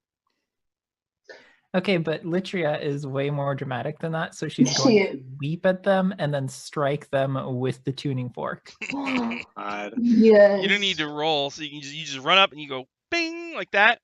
Okay, but Litria is way more dramatic than that, so she's going to weep at them and then strike them with the tuning fork. Yes. You don't need to roll, so you just run up and you go bing like that.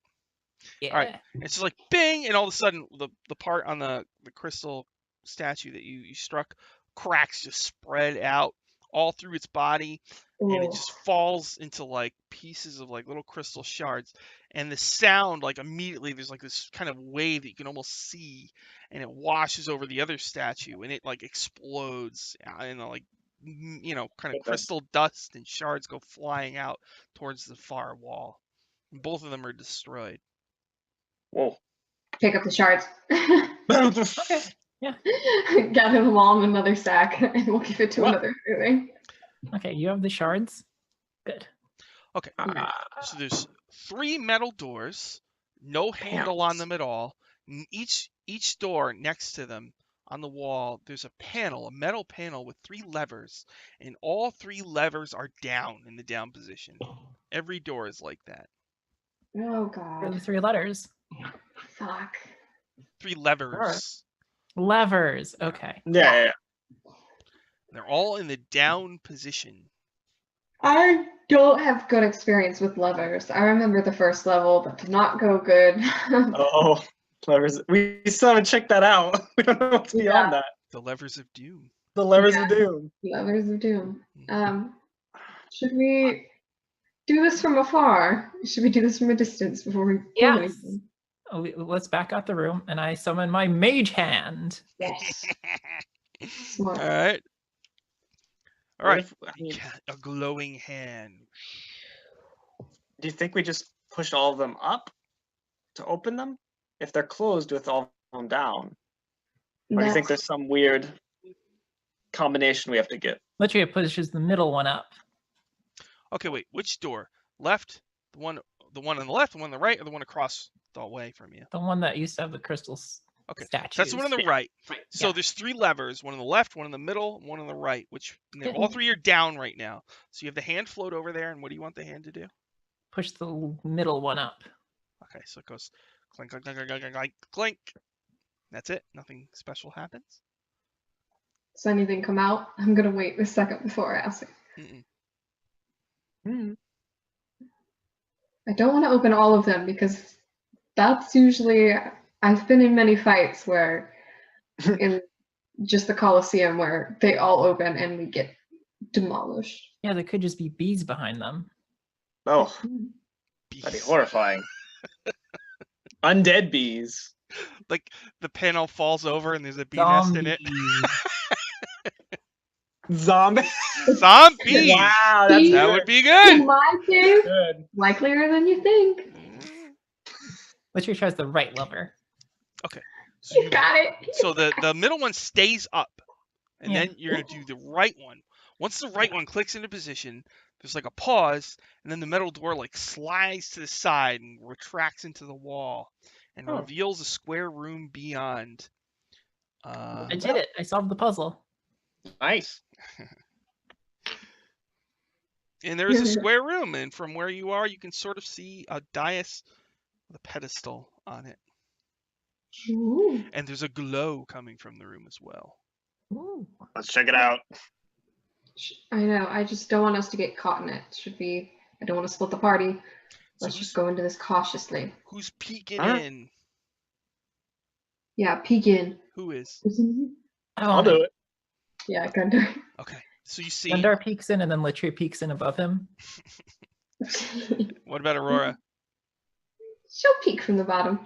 Yeah. All right, and it's just like bing, and all of a sudden the part on the crystal statue that you struck cracks just spread out all through its body, and it just falls into like pieces of like little crystal shards. And the sound, like immediately, there's like this kind of wave that you can almost see, and it washes over the other statue, and it like explodes, and like kind of crystal dust and shards go flying out towards the far wall. And both of them are destroyed. Whoa! Pick up the shards. Okay. Yeah. Gather them all in another sack, and we'll give it to another thing. Okay, you have the shards. Good. Okay. So there's 3 metal doors, no handle on them at all. And each door next to them on the wall, there's a metal panel with 3 levers, and all 3 levers are down in the down position. Every door is like that. Oh For god. the 3 letters. Fuck. 3 levers. Levers. Okay. Yeah. They're all in the down position. I don't have good experience with levers. I remember the first level, that did not go good. Oh, levers. We still haven't checked that out. We don't know what's beyond that. The levers of doom. The levers of doom. Levers of doom. Should we do this from afar? Should we do this from a distance before we do anything? Let's back out the room, and I summon my mage hand. Yes. All right. All right. I mean, A glowing hand. do you think we just push all of them up to open them? If they're closed with all of them down? Or do you think there's some weird combination we have to get? Litria pushes the middle one up. Okay, wait. Which door? Left? The one on the left, the one on the right, or the one across the way from you? The one that used to have the crystal statues. That's the one on the right. So Yeah. there's 3 levers, one on the left, one on the middle, one on the right, all 3 are down right now. So you have the hand float over there, and what do you want the hand to do? Push the middle one up. Okay, so it goes clink, clink, clink, clink, clink, clink, clink. That's it. Nothing special happens. Does anything come out? I'm gonna wait a second before I ask it. I don't want to open all of them because that's usually, I've been in many fights where in just the Colosseum where they all open and we get demolished. Yeah, there could just be bees behind them. Oh, that'd be horrifying. Undead bees. Like the panel falls over and there's a bee nest in it. Zombie. Zombies. Wow, that's See? That good. would be good. In my case, Good. likelier than you think. Literally tries the right lever. So You got it. So the middle one stays up, and Yeah. then you're gonna do the right one. Once the right one clicks into position, there's like a pause, and then the metal door like slides to the side and retracts into the wall, and Oh. reveals a square room beyond. I did it. I solved the puzzle. Nice. And there is a square room, and from where you are, you can sort of see a dais with a pedestal on it, Ooh. and there's a glow coming from the room as well. Ooh. Let's check it out. I know. I just don't want us to get caught in it. I don't want to split the party. So Let's just go into this cautiously. who's peeking Alright. in? Yeah, peek in. Who is? I'll do it. Yeah, Gundar. Okay, so you see. Gundar peeks in, and then Litria peeks in above him. What about Aurora? She'll peek from the bottom.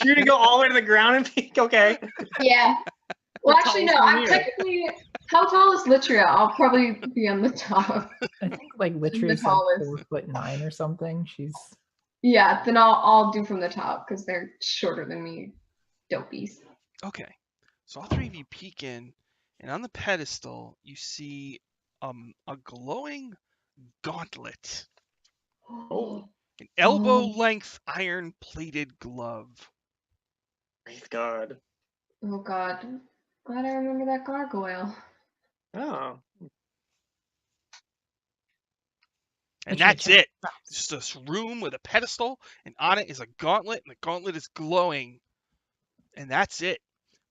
You're gonna go all the way to the ground and peek? Okay. Yeah. Well, How actually, tall no. is I'm Amir? technically. How tall is Litria? I'll probably be on the top. I think like Litria's tallest. like 4'9" or something. She's Yeah, then I'll do from the top because they're shorter than me. Dopies. Okay, so all three of you peek in, and on the pedestal you see a glowing gauntlet, Oh. an elbow-length iron-plated glove. Praise God. Oh God. Glad I remember that gargoyle. Oh. And Litria that's checks it. traps. Just this room with a pedestal, and on it is a gauntlet, and the gauntlet is glowing. And that's it.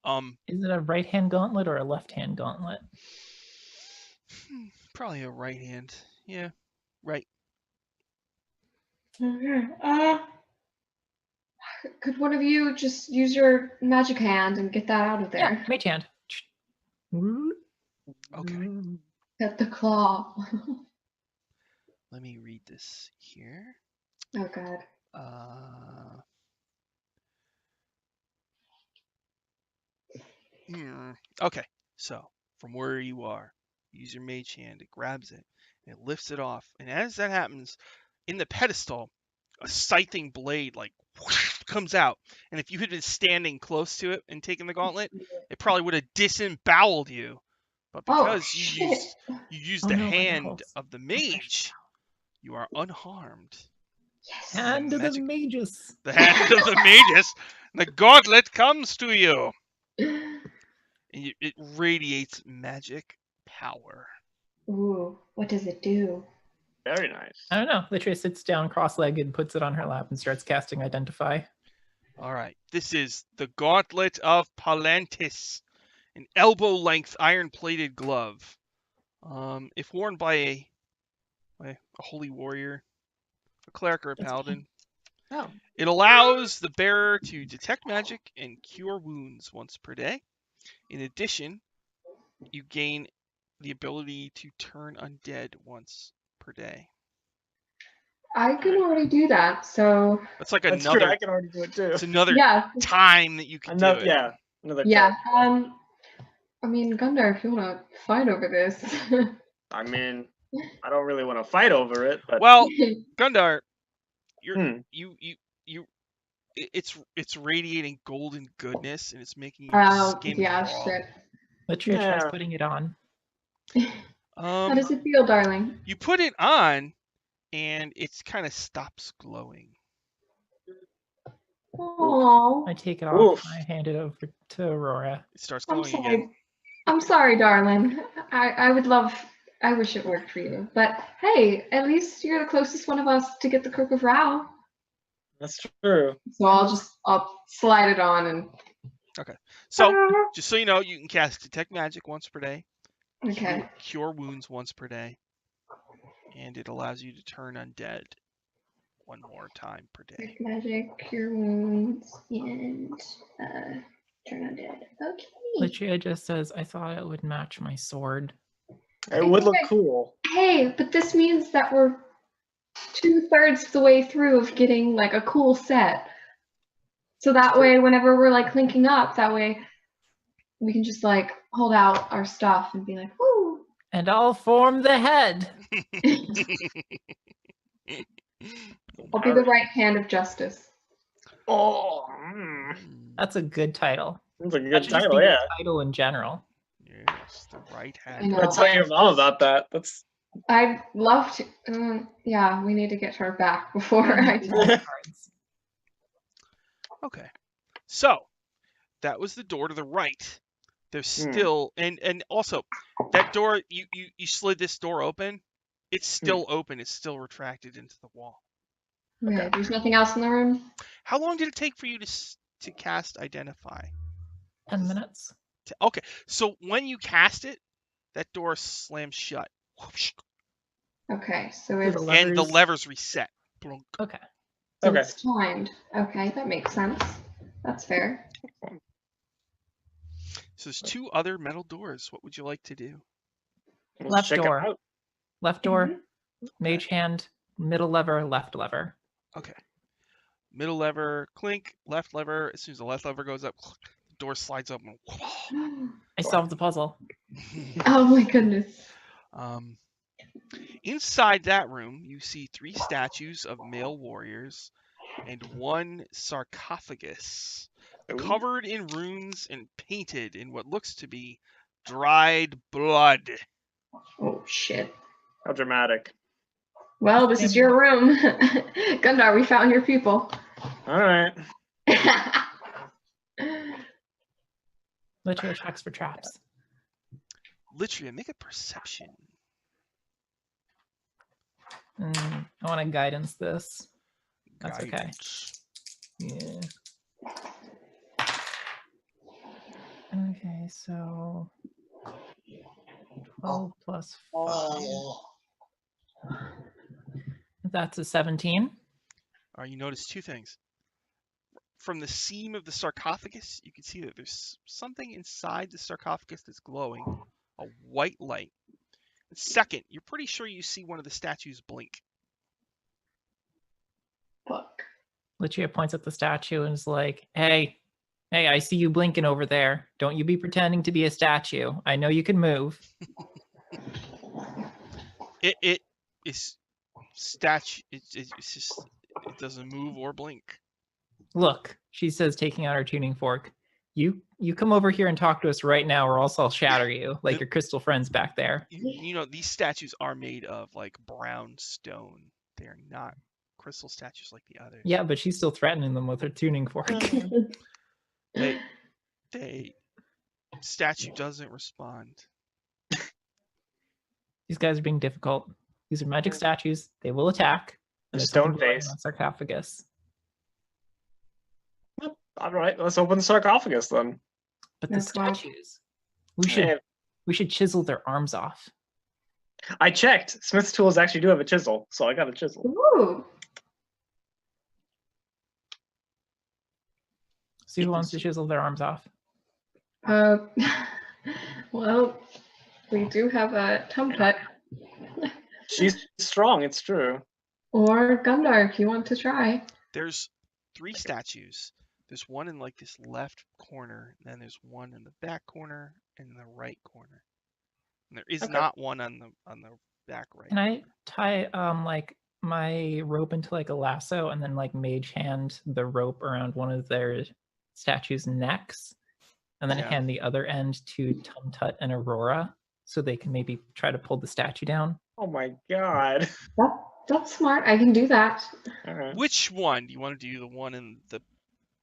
Is it a right-hand gauntlet or a left-hand gauntlet? Probably a right hand. Yeah, right. Okay. Could one of you just use your magic hand and get that out of Yeah, there? mage hand. Okay. Get the claw. Let me read this here. Oh God. Okay, so from where you are, use your mage hand. It grabs it and it lifts it off. And as that happens, in the pedestal, a scything blade like whoosh, comes out. And if you had been standing close to it and taken the gauntlet, it probably would have disemboweled you. But Oh because you shit. used Oh, the no, my hand balls. of the mage, you are unharmed. Yes. Hand of the Magic. magus. The hand of the magus, the gauntlet comes to you. And it radiates magic power. Ooh, what does it do? Very nice. I don't know. Litria sits down cross-legged, puts it on her lap, and starts casting Identify. All right, this is the Gauntlet of Palantis, an elbow-length iron-plated glove. If worn by a holy warrior, a cleric or a That's paladin, Oh. it allows the bearer to detect magic and cure wounds once per day. In addition, you gain the ability to turn undead once per day. I can already do that, so That's like That's true. another. I can already do it too. It's another yeah, time that you can do it. Yeah. Another yeah. time. I mean, Gundar, if you want to fight over this. I mean, I don't really want to fight over it, but Well, Gundar, Hmm. it's radiating golden goodness and it's making your Oh, skin yeah, raw. shit. Litria tries Yeah. putting it on. How does it feel, darling? You put it on, and it kind of stops glowing. Oh, I take it off. Oof. I hand it over to Aurora. It starts I'm glowing again. sorry. I'm sorry, darling. I would love. I wish it worked for you, but hey, at least you're the closest one of us to get the Crook of Rao. that's true. So I'll slide it on and. So, just so you know, you can cast Detect Magic once per day, Okay. Cure Wounds once per day, and it allows you to turn undead one more time per day. Detect Magic, Cure Wounds, and turn undead. Okay. Litria just says, I thought it would match my sword. It would look cool. Hey, but this means that we're 2/3 the way through of getting like a cool set. So that way, whenever we're like linking up, that way we can just like hold out our stuff and be like, woo. And I'll form the head. I'll be the right hand of justice. Oh, That's a good title. that's a That good should just title, be your yeah. title in general. Yes, the right I hand. know. I'll tell your mom about that. That's I'd love to. Yeah, we need to get her back before I do. Cards. Okay. So that was the door to the right. There's still and also that door you slid this door open. It's still open. It's still retracted into the wall. Okay, there's nothing else in the room. How long did it take for you to cast Identify? 10 minutes. Okay, so when you cast it, that door slams shut. Whoosh, Okay, so Do it's, the and the levers- levers reset. Blunk. Okay. so Okay. it's timed. Okay, that makes sense. That's fair. So there's two other metal doors. What would you like to do? Let's Left check 'em door. out. Left door, Mhm. mage hand, middle lever, left lever. Okay. Middle lever, clink. Left lever. As soon as the left lever goes up, the door slides open. I solved the puzzle. Oh my goodness. Inside that room, you see 3 statues of male warriors and 1 sarcophagus, Ooh. covered in runes and painted in what looks to be dried blood. Oh shit. How dramatic. Well, this is your room. Gundar, we found your people. All right. Literally checks for traps. Litria, make a perception. I want to guidance this. That's okay. Guidance. Yeah. Okay, so 12 plus 5. That's a 17. You notice 2 things. From the seam of the sarcophagus, you can see that there's something inside the sarcophagus that's glowing, a white light. And second, you're pretty sure you see one of the statues blink. Fuck. Lucia points at the statue and is like, hey, I see you blinking over there. Don't you be pretending to be a statue. I know you can move. It is statue. It's just it doesn't move or blink. Look, she says, taking out her tuning fork. You come over here and talk to us right now, or else I'll shatter you, like your crystal friends back there. You know, these statues are made of like brown stone. They are not crystal statues like the others. Yeah, but she's still threatening them with her tuning fork. They statue doesn't respond. These guys are being difficult. These are magic statues. They will attack. And The there's something stone glowing face. on sarcophagus. All right. Let's open the sarcophagus then. But the That's wild. statues, we should chisel their arms off. I checked. Smith's tools actually do have a chisel, so I got a chisel. Ooh. See who wants to chisel their arms off. Well, we do have a Tumtut. She's strong. It's true. Or Gundar, if you want to try. There's 3 statues. There's one in like this left corner, and then there's one in the back corner and in the right corner. And there is Okay. not one on the back right. Can I tie like my rope into like a lasso and then like mage hand the rope around one of their statues' necks, and then Yeah. hand the other end to Tumtut and Aurora so they can maybe try to pull the statue down? Oh my god. That's smart. I can do that. All right. Which one? Do you want to do the one in the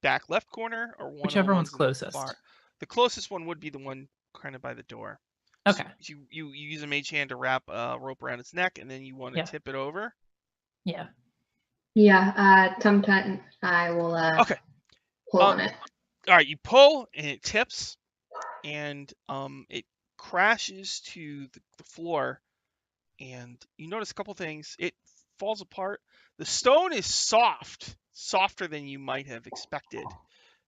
back left corner or one? Whichever of the one's ones in the closest. The closest one would be the one kind of by the door. Okay. So you use a mage hand to wrap a rope around its neck, and then you want to Yeah. tip it over. Yeah. Yeah, Tumtut and I will Okay. pull on it. All right, you pull and it tips, and it crashes to the floor, and you notice a couple things. It falls apart. The stone is soft, softer than you might have expected.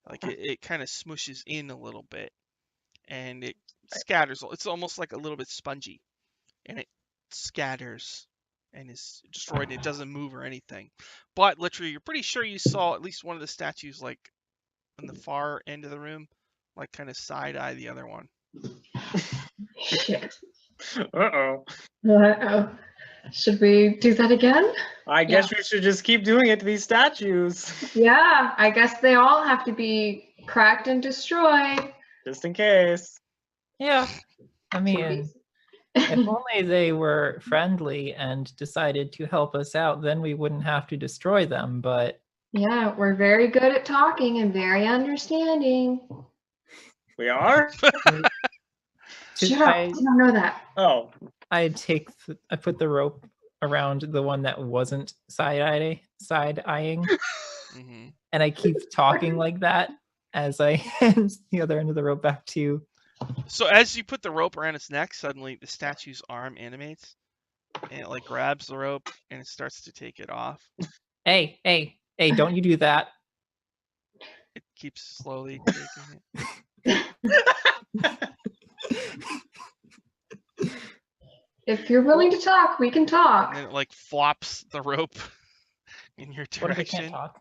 Like it kind of smushes in a little bit, and it scatters. It's almost like a little bit spongy, and it scatters and is destroyed. It doesn't move or anything. But literally, you're pretty sure you saw at least one of the statues like in the far end of the room, like kind of side eye the other one. Shit. Uh-oh. Uh-oh. Should we do that again? I guess we should just keep doing it to these statues. Yeah, I guess they all have to be cracked and destroyed. Just in case. Yeah. I mean, if only they were friendly and decided to help us out, then we wouldn't have to destroy them, but... Yeah, we're very good at talking and very understanding. We are? Shut up, I don't know that. Oh. I put the rope around the one that wasn't side-eyeing, Mm-hmm. and I keep talking like that as I hand the other end of the rope back to you. So as you put the rope around its neck, suddenly the statue's arm animates, and it like grabs the rope and it starts to take it off. Hey, don't you do that. It keeps slowly taking it. If you're willing to talk, we can talk. And then it like flops the rope in your direction. What if I can't talk?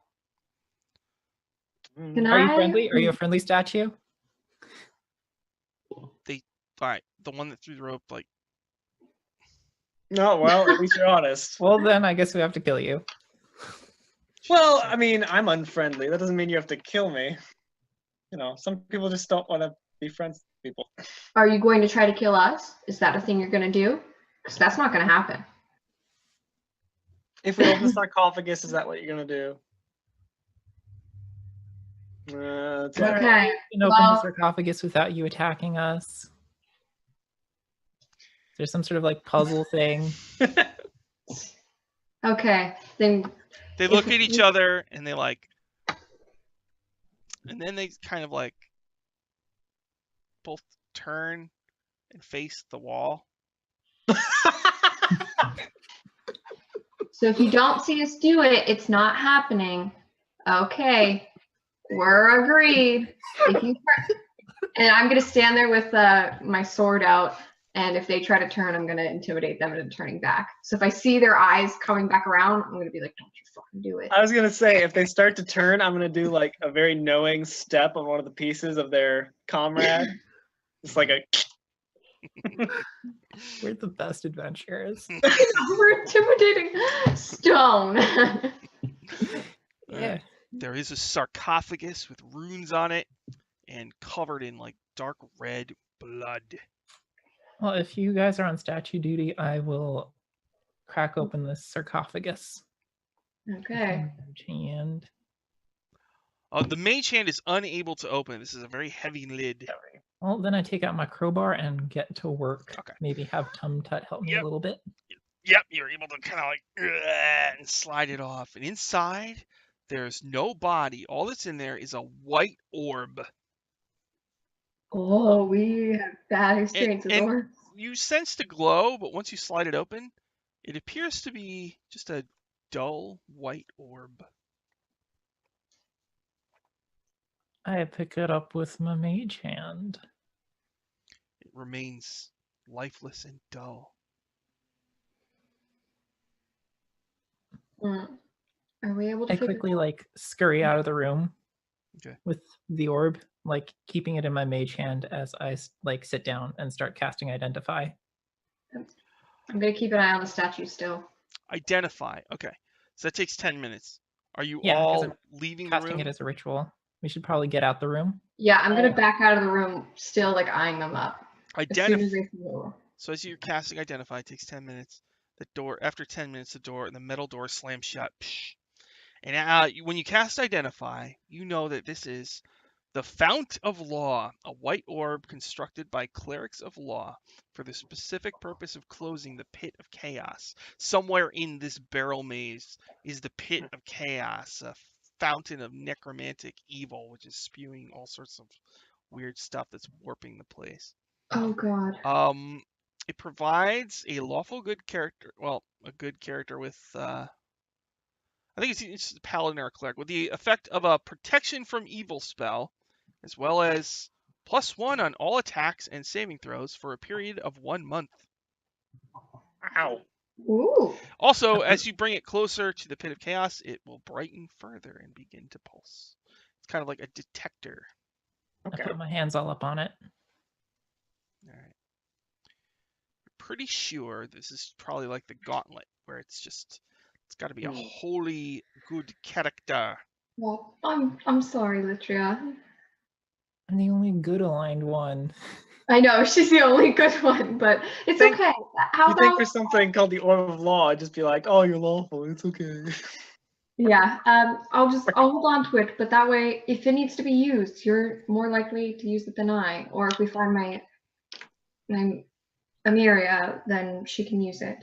Can Are you I? friendly? Are you a friendly statue? Alright, the one that threw the rope, like, No, well, at least you're honest. Well, then I guess we have to kill you. Well, I mean, I'm unfriendly. That doesn't mean you have to kill me. You know, some people just don't want to be friends with people. Are you going to try to kill us? Is that a thing you're going to do? Because that's not going to happen. If we open the sarcophagus, is that what you're going to do? It's all right. Okay. We can open the sarcophagus without you attacking us. There's some sort of like puzzle thing. Okay, then. they look at each other and they like, and then they kind of like both turn and face the wall. So if you don't see us do it, it's not happening. Okay, we're agreed. And I'm gonna stand there with my sword out, and if they try to turn, I'm gonna intimidate them into turning back. So if I see their eyes coming back around, I'm gonna be like, "Don't you fucking do it!" I was going to say, if they start to turn, I'm going to do like a very knowing step on one of the pieces of their comrade. It's like a... We're the best adventurers. We're intimidating stone. Yeah. There is a sarcophagus with runes on it and covered in like dark red blood. Well, if you guys are on statue duty, I will crack open this sarcophagus. Okay. And The mage hand is unable to open. This is a very heavy lid. well, then I take out my crowbar and get to work. Okay. Maybe have Tum Tut help me a little bit. Yep, you're able to kind of like and slide it off. And inside, there's no body. All that's in there is a white orb. Oh, we have bad experiences. And you sense the glow, but once you slide it open, it appears to be just a dull white orb. I pick it up with my mage hand. It remains lifeless and dull. Are we able to? I quickly like scurry out of the room. Okay. With the orb, like keeping it in my mage hand as I like sit down and start casting Identify. I'm gonna keep an eye on the statue still. Identify. Okay, so that takes 10 minutes. Are you 'cause all I'm leaving the casting room? it as a ritual. We should probably get out the room. Yeah, I'm gonna back out of the room, still like eyeing them up. As soon as they go. So as you're casting Identify, it takes 10 minutes. The door, after 10 minutes, the metal door slams shut. Psh. And when you cast Identify, you know that this is the Fount of Law, a white orb constructed by clerics of law for the specific purpose of closing the pit of chaos. Somewhere in this Barrowmaze is the pit of chaos, a fountain of necromantic evil, which is spewing all sorts of weird stuff that's warping the place. Oh god. It provides a lawful good character, well, a good character with, I think it's a paladin or a cleric, with the effect of a protection from evil spell, as well as +1 on all attacks and saving throws for a period of 1 month. Ow. Ooh. Also, as you bring it closer to the pit of chaos, it will brighten further and begin to pulse. It's kind of like a detector. Okay. I put my hands all up on it. All right. Pretty sure this is probably like the gauntlet, where it's got to be a wholly good character. Well, I'm sorry, Litria. I'm the only good aligned one. I know she's the only good one, but it's okay. How You think about for something called the Orb of Law, I'd just be like, oh, you're lawful. It's okay. yeah? I'll hold on to it, but that way, if it needs to be used, you're more likely to use it than I. Or if we find my Amiria, then she can use it.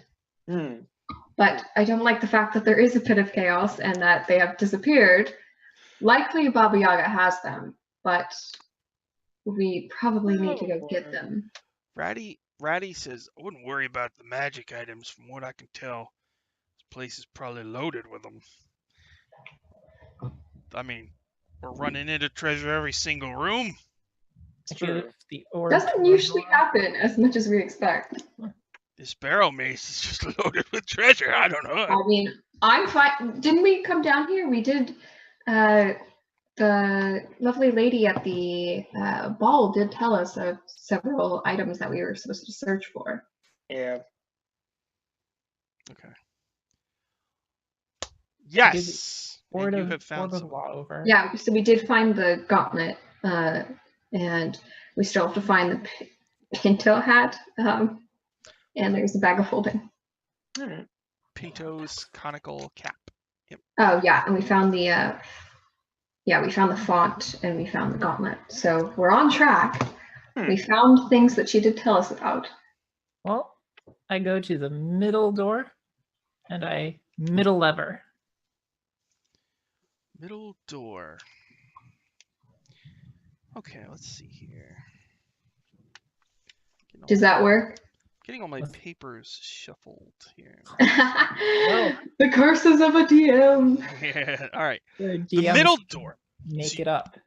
But I don't like the fact that there is a pit of chaos and that they have disappeared. Likely Baba Yaga has them, but we probably need to go get them. Ratty says, I wouldn't worry about the magic items. From what I can tell, this place is probably loaded with them. I mean, we're running into treasure every single room. It's true. The orb Doesn't usually happen as much as we expect. This Barrowmaze is just loaded with treasure. I don't know. I mean, I'm fine. Didn't we come down here? We did. The lovely lady at the ball did tell us of several items that we were supposed to search for. Yeah. Okay. Yes. And you have found some. over. Yeah, so we did find the gauntlet, and we still have to find the Pinto hat, and there's a bag of holding. All right. Pinto's conical cap. Yep. Oh yeah, and we found the font and we found the gauntlet. So we're on track. We found things that she did tell us about. Well, I go to the middle door and I middle lever. Middle door. Okay, let's see here. Does that work? Getting all my papers shuffled here. The curses of a DM. Yeah, all right. The The middle door. Make it up.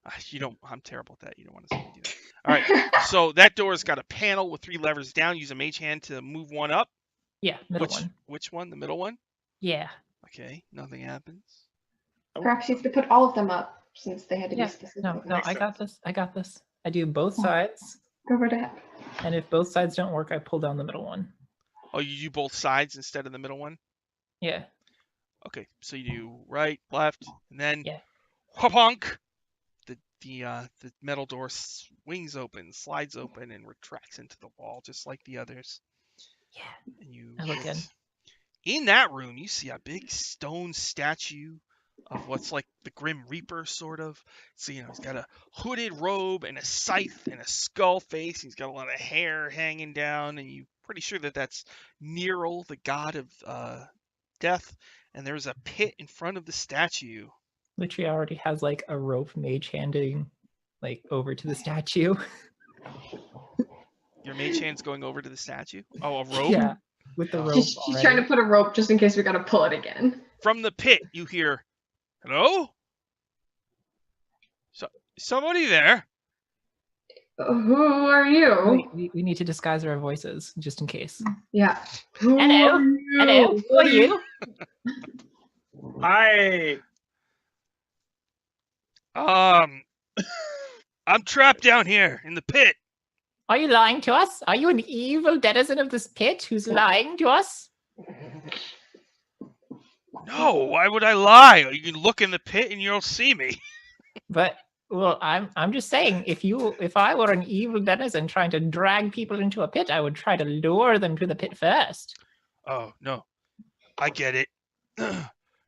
I'm terrible at that. You don't want to see me do that. All right. So that door's got a panel with 3 levers down. Use a mage hand to move one up. Yeah, middle one. Which one? The middle one? Yeah. Okay. Nothing happens. Perhaps you have to put all of them up since they had to be specific. No, I got this. I do both sides. Go right ahead. And if both sides don't work, I pull down the middle one. Oh, you do both sides instead of the middle one? Yeah. Okay. So you do right, left, and then whopunk. The metal door swings open, slides open, and retracts into the wall, just like the others. Yeah. And you I look in. In that room, you see a big stone statue of what's like the Grim Reaper, sort of. So, he's got a hooded robe and a scythe and a skull face. He's got a lot of hair hanging down, and you're pretty sure that that's Neril, the god of death. And there's a pit in front of the statue. Literally already has like a rope mage handing like over to the statue. Your mage hand's going over to the statue? Oh, a rope? Yeah, with the rope. She's trying to put a rope just in case we gotta pull it again. From the pit, you hear, hello? Somebody there? Who are you? Wait, we need to disguise our voices just in case. Yeah. Hello. Who are you? Hi. I'm trapped down here in the pit. Are you lying to us? Are you an evil denizen of this pit who's lying to us? No, why would I lie? You can look in the pit and you'll see me. But well, I'm just saying, if I were an evil denizen trying to drag people into a pit, I would try to lure them to the pit first. Oh no, I get it.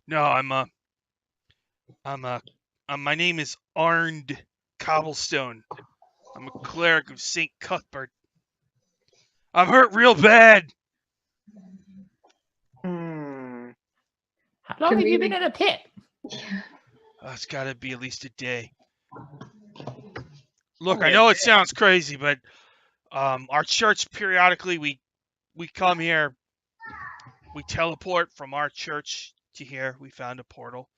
No, my name is Arned Cobblestone. I'm a cleric of St. Cuthbert. I'm hurt real bad. How long have you been in a pit? It's got to be at least a day. Look, I know it sounds crazy, but our church, periodically, we come here. We teleport from our church to here. We found a portal.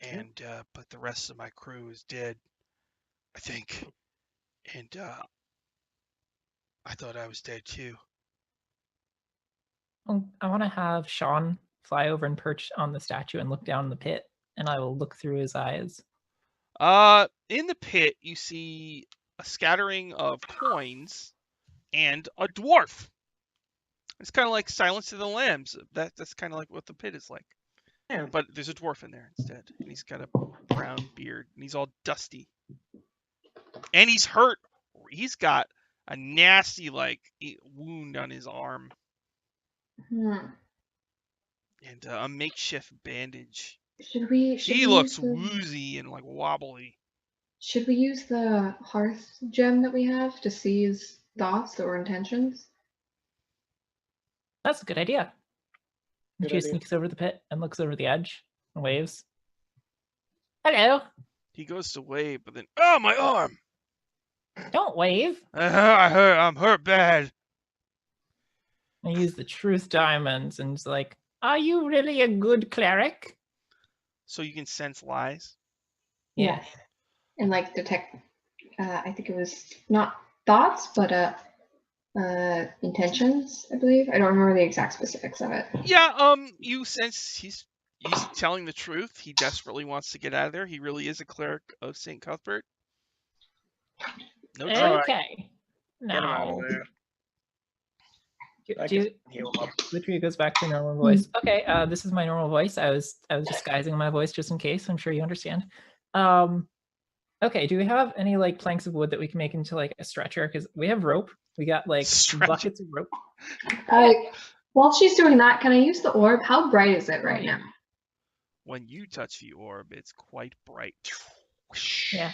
And but the rest of my crew is dead, I think. And I thought I was dead too. I want to have Sean fly over and perch on the statue and look down the pit and I will look through his eyes. In the pit, you see a scattering of coins and a dwarf. It's kind of like Silence of the Lambs. That's kind of like what the pit is like. Yeah. But there's a dwarf in there instead, and he's got a brown beard, and he's all dusty, and he's hurt. He's got a nasty wound on his arm Hmm. and a makeshift bandage. Should we? He looks woozy and wobbly. Should we use the hearth gem that we have to see his thoughts or intentions? That's a good idea. Good She idea. sneaks over the pit and looks over the edge and waves. Hello. He goes to wave, but then, oh, my arm! Don't wave. I'm hurt bad. I use the truth diamonds and it's like, are you really a good cleric? So you can sense lies. Yeah. And detect. I think it was not thoughts, but intentions. I believe. I don't remember the exact specifics of it. Yeah. You sense he's telling the truth. He desperately wants to get out of there. He really is a cleric of St. Cuthbert. No joke. Okay. Get him out Now, of there. I do can heal him up. Literally goes back to normal voice. Okay, this is my normal voice. I was disguising my voice just in case. I'm sure you understand. Okay, do we have any planks of wood that we can make into a stretcher? Because we have rope. We got Stretcher. buckets of rope. While she's doing that, can I use the orb? How bright is it right now? When you touch the orb, it's quite bright. Yeah.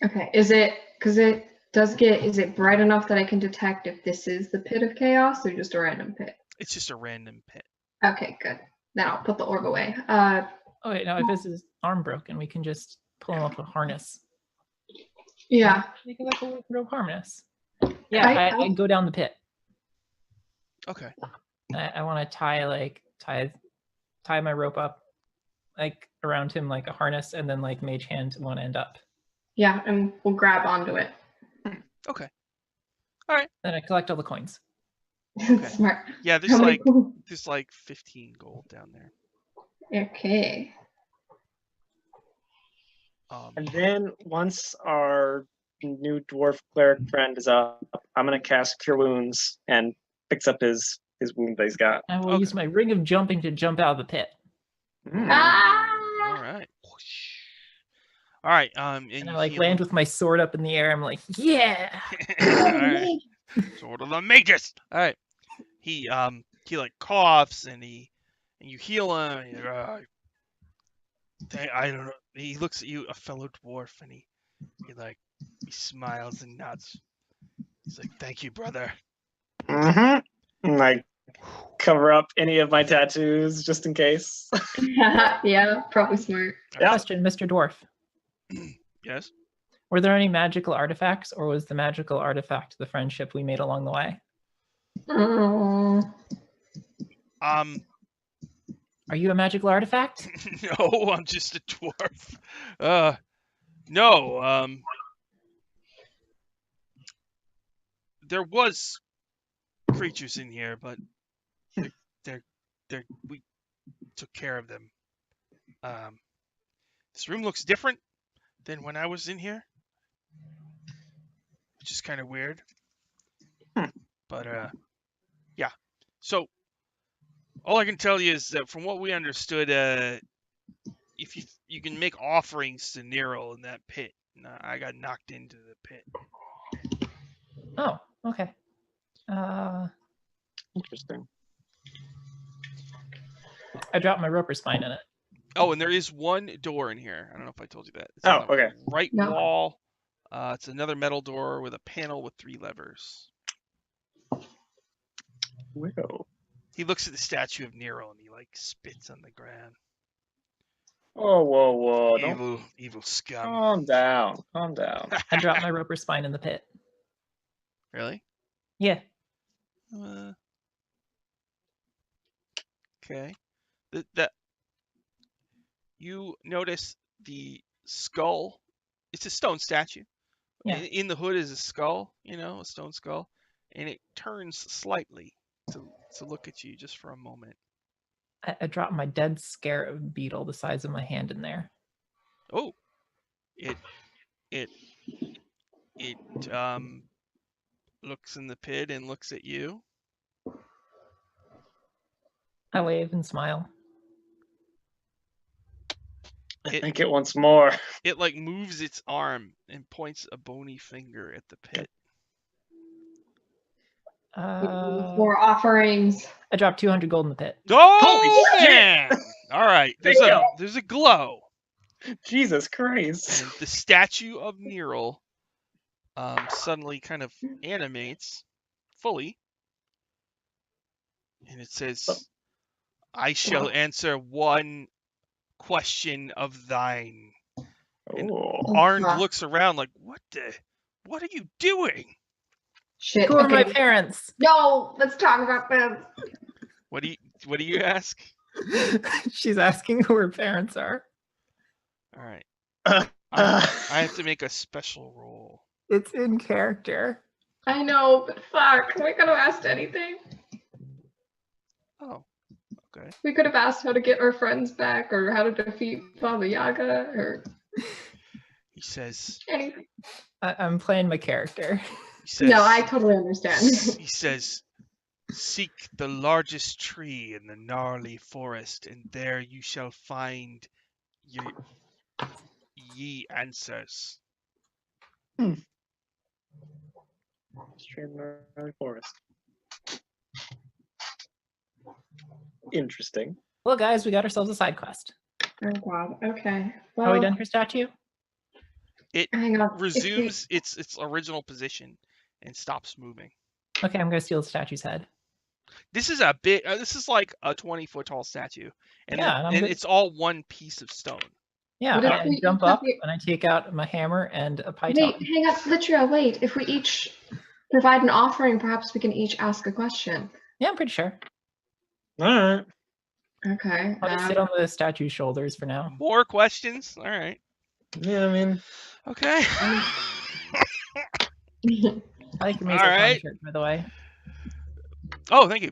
Okay. Is it because it does get? Is it bright enough that I can detect if this is the pit of chaos or just a random pit? It's just a random pit. Okay, good. Then I'll put the orb away. Oh wait, no. If his arm broken, we can just pull him up a harness. Yeah. Make it a rope harness. Yeah, I go down the pit. Okay. I want to tie my rope up around him like a harness, and then mage hand one end up. Yeah, and we'll grab onto it. Okay. Then I collect all the coins. Okay. Smart. Yeah, How many- there's 15 gold down there. Okay. And then once our new dwarf cleric friend is up, I'm gonna cast Cure Wounds and fix up his wound that he's got. I will Okay. use my ring of jumping to jump out of the pit. Ah! All right. All right. And And you I heal land him. with my sword up in the air. I'm like, yeah. All right. Sword of the Magus. All right. He coughs and you heal him. And I don't know. He looks at you, a fellow dwarf, and he smiles and nods. He's like, "Thank you, brother." Mm-hmm. And I cover up any of my tattoos just in case. Yeah, probably smart. Yeah. Question, Mr. Dwarf. Yes. Were there any magical artifacts, or was the magical artifact the friendship we made along the way? Oh. Are you a magical artifact? No, I'm just a dwarf. No. There was creatures in here, but we took care of them. This room looks different than when I was in here, which is kind of weird. But yeah. So all I can tell you is that from what we understood, if you can make offerings to Nero in that pit. I got knocked into the pit. Oh, okay. Interesting. I dropped my roper spine in it. Oh, and there is one door in here. I don't know if I told you that. It's on Oh, the okay. right No. wall. It's another metal door with a panel with 3 levers. Whoa. He looks at the statue of Nero and he spits on the ground. Oh, whoa. Don't Evil scum. calm down. Calm down. I dropped my roper spine in the pit. Really? Yeah. Okay. That you notice the skull. It's a stone statue. Yeah. In the hood is a skull, a stone skull, and it turns slightly to look at you just for a moment. I dropped my dead scarab beetle the size of my hand in there. Oh, it looks in the pit and looks at you. I wave and smile. I think it wants more. It like moves its arm and points a bony finger at the pit. More offerings. I dropped 200 gold in the pit. Oh Holy shit! man! All right, there's a glow. Jesus Christ. And the statue of Neril suddenly kind of animates fully. And it says, I shall answer one question of thine. And Arnd looks around like, what are you doing? Shit. Who are my parents? No, let's talk about them. What do you ask? She's asking who her parents are. All right. I have to make a special roll. It's in character. I know, but fuck, we could have asked anything. Oh, okay. We could have asked how to get our friends back, or how to defeat Baba Yaga, or He says, anything. I'm playing my character. He says, No, I totally understand. He says, seek the largest tree in the gnarly forest, and there you shall find ye answers. Stream forest. Interesting. Well, guys, we got ourselves a side quest. Oh god. Okay. Are we Well, done for statue? It hang on. resumes its original position and stops moving. Okay, I'm gonna steal the statue's head. This is a big. This is like a 20-foot tall statue, and, Yeah, and it's all one piece of stone. Yeah, What if I we jump each have up and I take out my hammer and a python. Wait, hang on, Litria, wait. If we each provide an offering, perhaps we can each ask a question. Yeah, I'm pretty sure. All right. Okay. I'll just sit on the statue's shoulders for now. More questions? All right. Yeah, I mean, Okay. I like your All Maze right. shirt, by the way. Oh, thank you.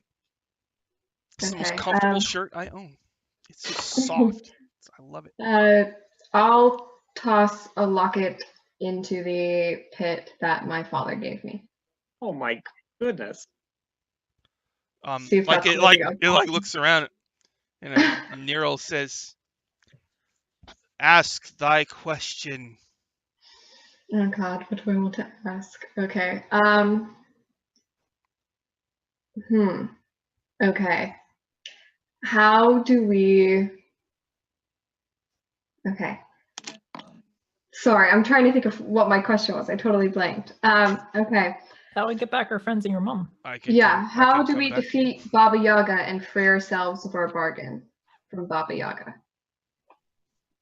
It's the most Okay, comfortable shirt I own. It's just soft. I love it. I'll toss a locket into the pit that my father gave me. oh my goodness. See if Like that's it what like we got. it like looks around, and Neril says, "Ask thy question." Oh god, what do I want to ask? Okay. Okay. How do we... Okay. Sorry, I'm trying to think of what my question was. I totally blanked. Okay. How do we get back our friends and your mom? How do we defeat Baba Yaga and free ourselves of our bargain from Baba Yaga?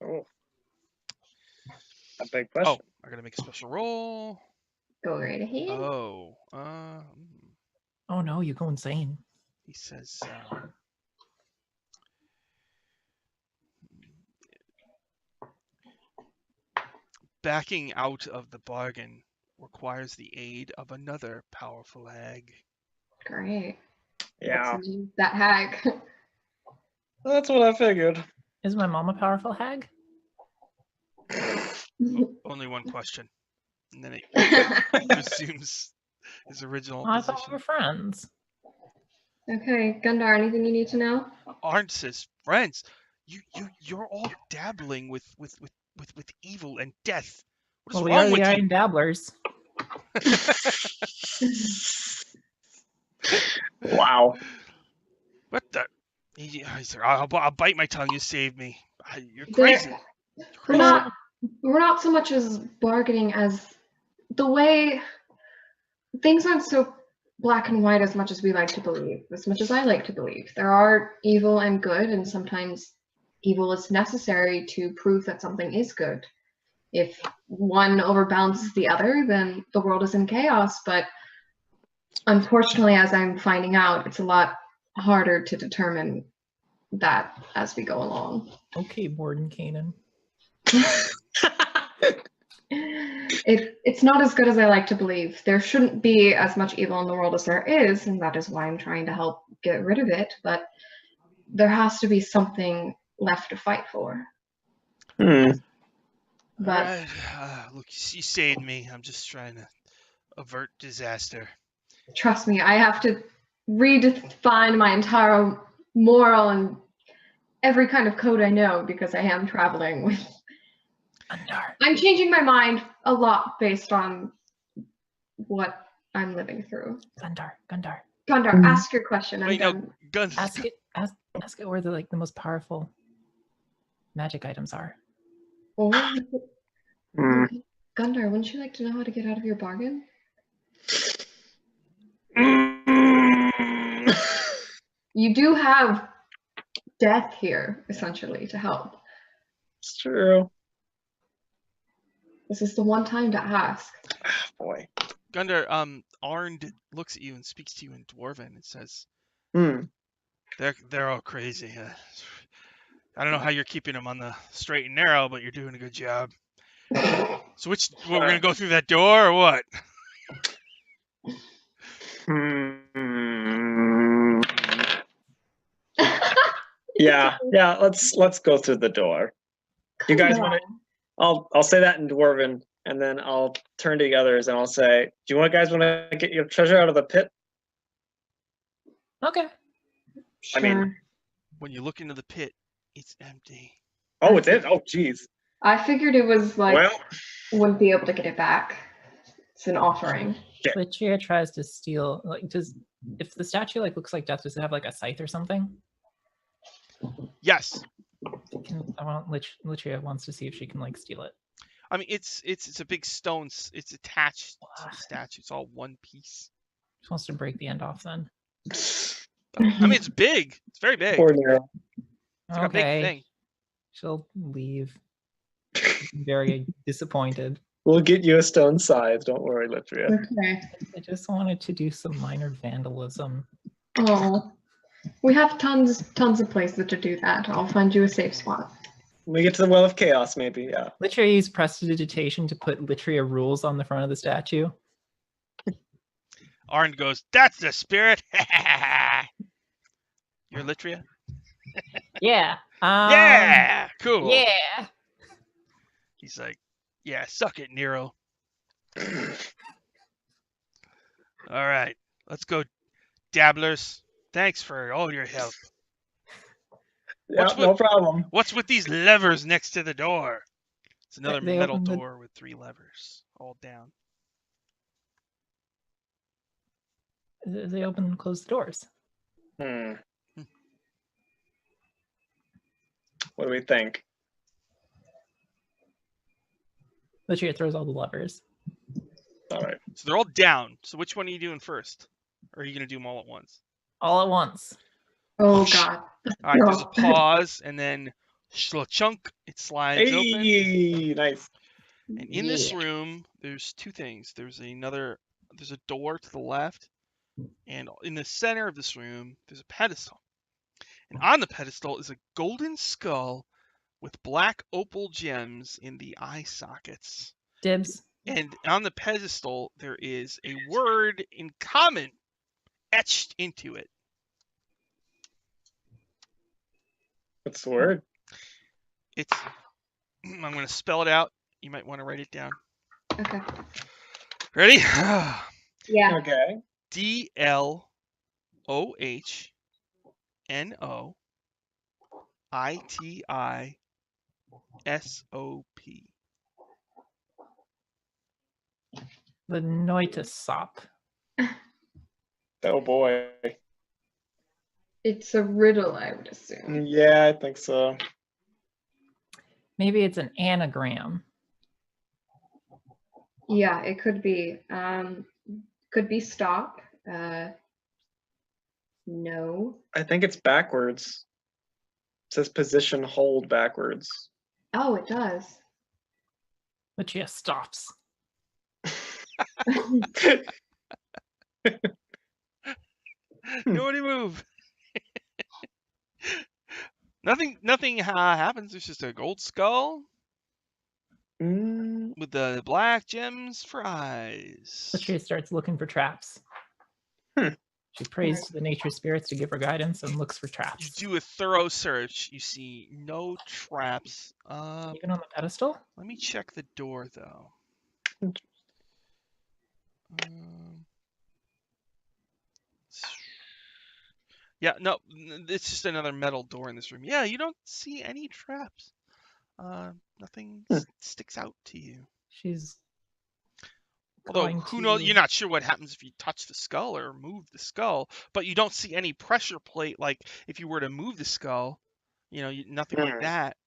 Oh. A big question. Oh, I gotta make a special roll. Go right ahead. Oh, Oh no, you go insane. he says, backing out of the bargain requires the aid of another powerful hag. Great. Yeah. Let's use that hag. That's what I figured. Is my mom a powerful hag? Only one question, and then it resumes his original I thought we position. were friends. Okay, Gundar, anything you need to know? Arndt says, "Friends, you're all dabbling with evil and death. What is Well, we wrong are with the you?" Iron Dabblers. Wow. What the? He said, I'll bite my tongue. You saved me. You're crazy. You're We're crazy. not so much as bargaining as the way things aren't so black and white as much as we like to believe, as much as I like to believe. There are evil and good, and sometimes evil is necessary to prove that something is good. If one overbalances the other, then the world is in chaos, but unfortunately, as I'm finding out, it's a lot harder to determine that as we go along. Okay, Borden Kanan. It's not as good as I like to believe. There shouldn't be as much evil in the world as there is, and that is why I'm trying to help get rid of it. But there has to be something left to fight for. Hmm. But All right. Look, you saved me. I'm just trying to avert disaster. trust me, I have to redefine my entire moral and every kind of code I know because I am traveling with. I'm changing my mind a lot based on what I'm living through. Gundar. Gundar, ask your question. Wait, no, guns. Ask it where the most powerful magic items are. Or Hmm. Gundar, wouldn't you like to know how to get out of your bargain? You do have death here, essentially, to help. It's true. This is the one time to ask. Boy. Gundar, Arnd looks at you and speaks to you in Dwarven and says, Hmm. They're all crazy. I don't know how you're keeping them on the straight and narrow, but you're doing a good job. So we're gonna go through that door or what? Hmm. Yeah. Let's go through the door. You guys want to? I'll say that in Dwarven, and then I'll turn to the others and I'll say, "Do you guys want to get your treasure out of the pit?" Okay. I mean, When you look into the pit, it's empty. oh, it's it. Oh, geez. I figured it was like Well, wouldn't be able to get it back. It's an offering. Litria tries to steal. If the statue looks like death, does it have a scythe or something? Yes. Litria wants to see if she can steal it. I mean, it's a big stone. It's attached to the statue. It's all one piece. She wants to break the end off then. I mean, it's big. It's very big. poor Nero. It's like a big thing. She'll leave. Very disappointed. We'll get you a stone scythe. Don't worry, Litria. Okay. I just wanted to do some minor vandalism. Oh, we have tons of places to do that. I'll find you a safe spot. When we get to the Well of Chaos, maybe. Yeah. Litria used prestidigitation to put Litria rules on the front of the statue. Arnd goes, "That's the spirit." You're Litria? Yeah. Yeah. Cool. Yeah. He's like, "Yeah, suck it, Nero." All right, let's go, dabblers. Thanks for all your help. Yeah, no problem. What's with these levers next to the door? It's another They metal opened the- door with 3 levers, all down. They open and close the doors. Hmm. What do we think? Litria throws all the levers. All right. So they're all down. So which one are you doing first? Or are you going to do them all at once? All at once. Oh God. All right, there's a pause, and then chunk, it slides open. Hey, nice. And in this room, there's 2 things. There's a door to the left, and in the center of this room, there's a pedestal. And on the pedestal is a golden skull with black opal gems in the eye sockets. Dibs. And on the pedestal, there is a word in common etched into it. What's the word? It's, I'm going to spell it out. You might want to write it down. Okay. Ready? Yeah. Okay. DLOHNOITISOP. The Noitasop. Oh boy. It's a riddle, I would assume. Yeah, I think so. Maybe it's an anagram. Yeah, it could be. Could be stop. No. I think it's backwards. It says position hold backwards. Oh, it does. Litria stops. Nobody move. Nothing happens. There's just a gold skull with the black gems for eyes. Litria starts looking for traps. She prays to the nature spirits to give her guidance and looks for You traps. do a thorough search. You see no traps. Even on the pedestal? Let me check the door though. Yeah, no, it's just another metal door in this room. Yeah, you don't see any traps. Nothing sticks out to you. She's Although, going who knows? to- You're not sure what happens if you touch the skull or move the skull, but you don't see any pressure plate. Like if you were to move the skull, nothing like that.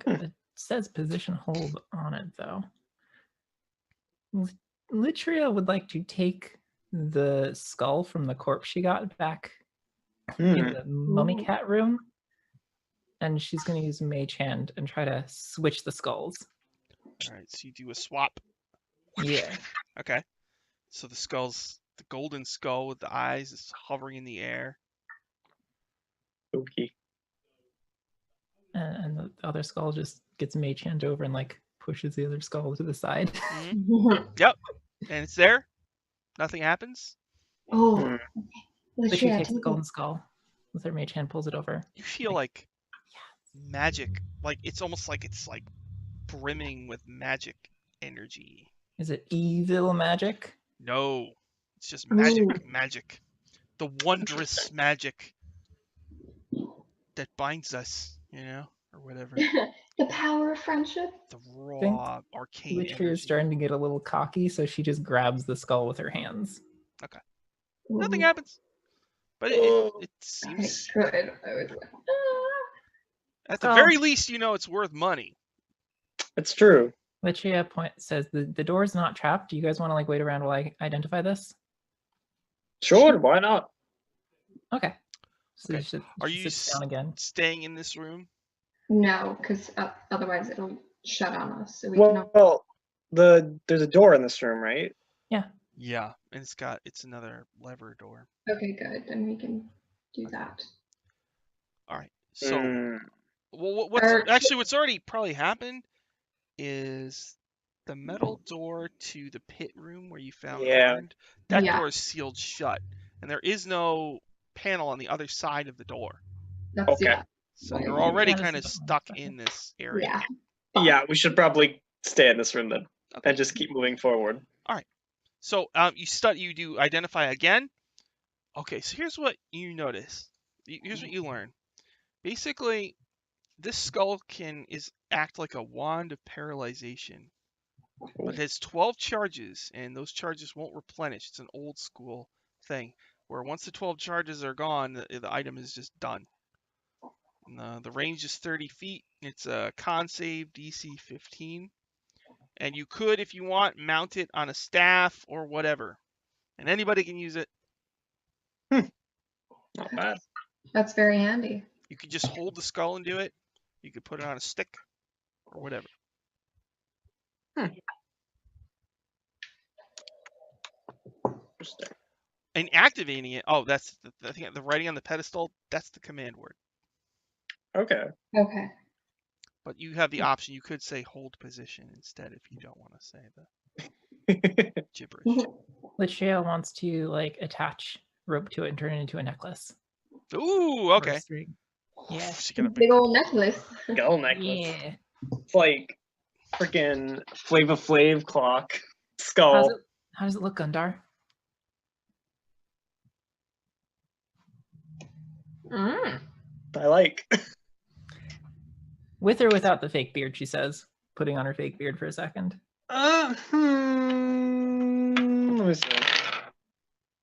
It says position hold on it though. Litria would like to take the skull from the corpse she got back in the mummy cat room, and she's going to use Mage Hand and try to switch the skulls. All right, so you do a swap. Yeah. Okay. So the golden skull with the eyes is hovering in the air. Okay. And the other skull just gets Mage Hand over and like pushes the other skull to the side. Yep. And it's there. Nothing happens. Oh, But she takes the golden skull with her Mage Hand, pulls it over. You feel like magic. Like it's almost like it's like brimming with magic energy. Is it evil magic? No, it's just magic. Magic. The wondrous magic that binds us, or whatever. The power of friendship. The raw arcane Litria is energy. starting to get a little cocky, so she just grabs the skull with her hands. Okay. Nothing happens. But it seems. Good. At the very least, it's worth money. It's true. Litria says the door is not trapped. Do you guys want to like wait around while I identify this? Sure, why not? Okay. So Okay. Are you down again? staying in this room? No, because otherwise it'll shut on us. So There's a door in this room, right? Yeah, and it's another lever door. Okay, good. Then we can do that. All right. So, what's already probably happened is the metal door to the pit room where you found Arnd. That door is sealed shut, and there is no panel on the other side of the door. So you're already kind of stuck in this area. Yeah, we should probably stay in this room then, and just keep moving forward. All right. So you do identify again. Okay, so here's what you notice. Here's what you learn. Basically, this skull act like a wand of paralyzation, but it has 12 charges, and those charges won't replenish. It's an old school thing where once the 12 charges are gone, the item is just done. And, the range is 30 feet. It's a con save DC 15. And you could, if you want, mount it on a staff or whatever. And anybody can use it. Not bad. That's very handy. You could just hold the skull and do it. You could put it on a stick or whatever. And activating it, that's the thing. The writing on the pedestal, that's the command word. Okay. But you have the option. You could say hold position instead if you don't want to say the gibberish. Litria wants to like attach rope to it and turn it into a necklace. Ooh, okay. Yeah. Big old necklace. Skull necklace. Yeah. It's like freaking Flava Flav clock skull. How does it look, Gundar? I like. With or without the fake beard, she says, putting on her fake beard for a second. Let me see.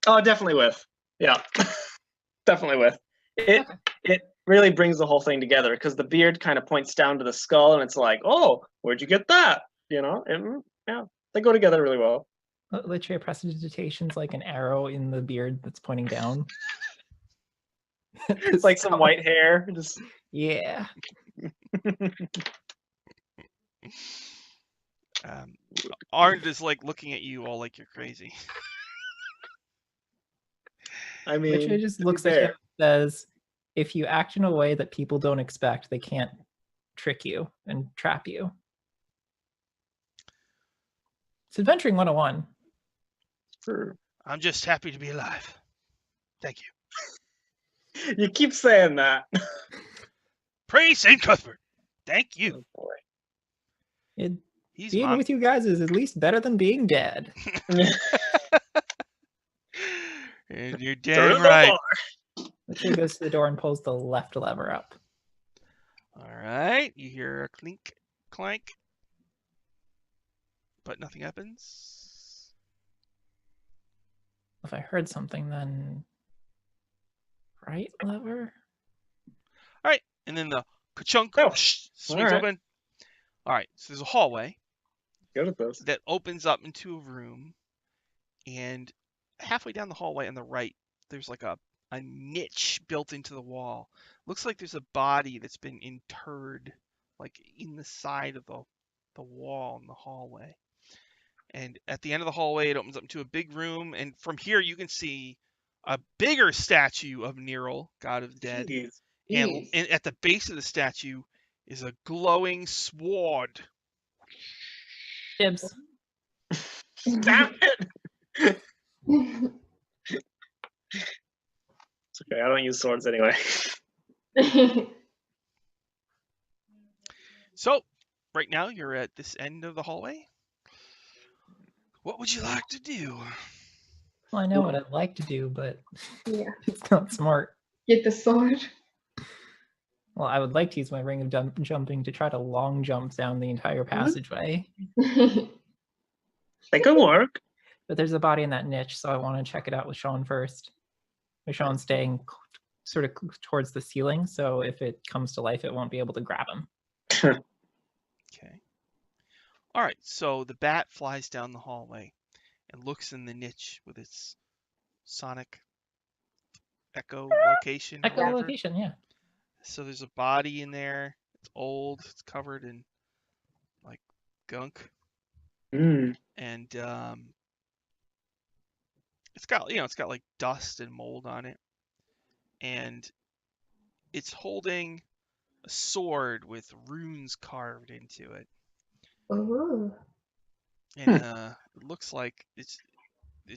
Oh, definitely with. Yeah, definitely with. It really brings the whole thing together because the beard kind of points down to the skull, and it's like, oh, where'd you get that? They go together really well. Litria prestidigitation's like an arrow in the beard that's pointing down. It's like some white hair. Just yeah. Arnd is like looking at you all like you're crazy. I mean, Litria just looks at him and says, if you act in a way that people don't expect, they can't trick you and trap you. It's Adventuring 101. Sure. I'm just happy to be alive. Thank you. You keep saying that. Praise St. Cuthbert. Thank you. Oh, boy. He's Being mom. with you guys is at least better than being dead. And you're Through damn the right. bar. Literally goes to the door and pulls the left lever up. All right. You hear a clink, clank. But nothing happens. If I heard something, then right lever? All right. And then the ka-chunk Oh, swings all right. open. All right. So there's a hallway Good at this. that opens up into a room. And halfway down the hallway on the right, there's like a niche built into the wall. Looks like there's a body that's been interred like in the side of the wall in the hallway. And at the end of the hallway, it opens up into a big room. And from here, you can see a bigger statue of Neril, god of the dead. Jeez. And Jeez. at the base of the statue is a glowing sword. Dibs. Stop it! It's okay. I don't use swords anyway. So, right now, you're at this end of the hallway. What would you like to do? Well, I know what I'd like to do, but Yeah. it's not smart. Get the sword. Well, I would like to use my ring of jumping to try to long jump down the entire passageway. They could work. But there's a body in that niche, so I want to check it out with Sean first. With Sean staying sort of towards the ceiling, so if it comes to life, it won't be able to grab him. Okay. All right, so the bat flies down the hallway and looks in the niche with its sonic echo location. or whatever. Echolocation, yeah. So there's a body in there. It's old. It's covered in like gunk, Mm. and it's got like dust and mold on it, and it's holding a sword with runes carved into it. Ooh. And it looks like it's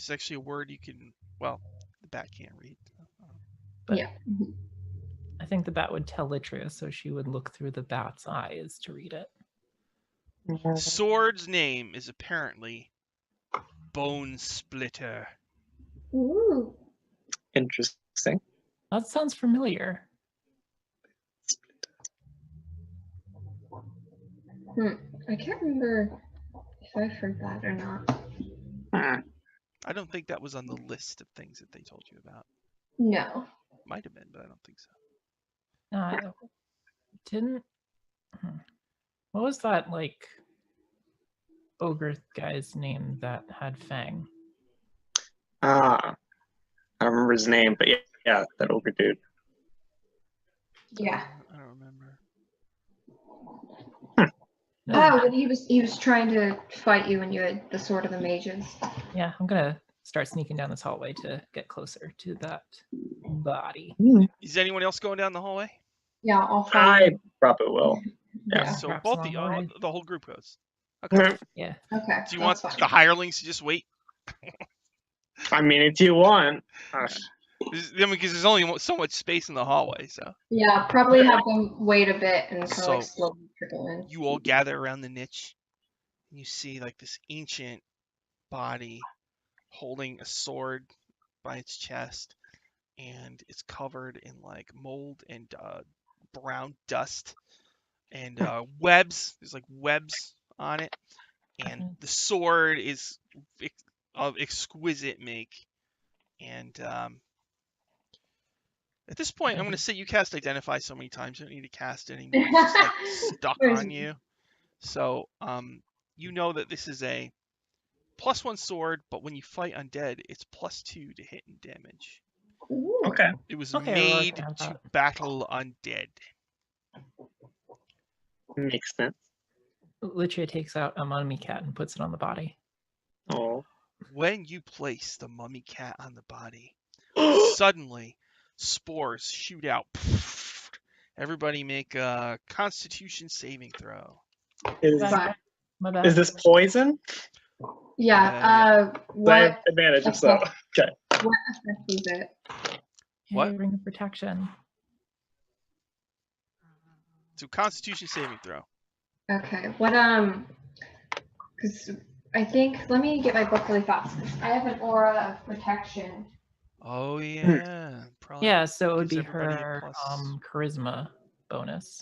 actually a word you can. Well, the bat can't read. But Yeah. I think the bat would tell Litria, so she would look through the bat's eyes to read it. The sword's name is apparently Bone Splitter. Ooh. Interesting. That sounds familiar. I can't remember if I've heard that or not. Hmm. I don't think that was on the list of things that they told you about. No. Might have been, but I don't think so. No, I didn't. What was that like ogre guy's name that had Fang? I don't remember his name, but yeah, that ogre dude. Yeah. I don't remember. Oh, when he was trying to fight you when you had the sword of the mages. Yeah, I'm gonna start sneaking down this hallway to get closer to that body. Is anyone else going down the hallway? Yeah, I'll follow. I probably will. Yeah. So Perhaps both along the the way. the whole group goes. Okay. Yeah. Okay. Do you want that's the fine. hirelings to just wait? I mean, if you want. Because there's only so much space in the hallway, so Yeah, probably have them wait a bit and kind of like So- slowly trickle in. you all gather around the niche. And you see like this ancient body holding a sword by its chest, and it's covered in like mold and brown dust and webs. There's like webs on it, and the sword is of exquisite make. And at this point, I'm going to say you cast Identify so many times, you don't need to cast it anymore. It's just like stuck on you. So you know that this is a +1 sword, but when you fight undead, it's +2 to hit and damage. Ooh. Okay. It was Okay, made well, I have to that. battle undead. Makes sense. Litria takes out a mummy cat and puts it on the body. Oh. When you place the mummy cat on the body, suddenly spores shoot out. Everybody make a Constitution saving throw. Is Fine. My bad. is this poison? Yeah. I What have advantage if so. Okay. what effect is it? What? Ring of protection. It's a Constitution saving throw. Okay. What because I think let me get my book really fast. I have an aura of protection. Oh yeah. Probably. Yeah, so it would gives be everybody a her plus. charisma bonus.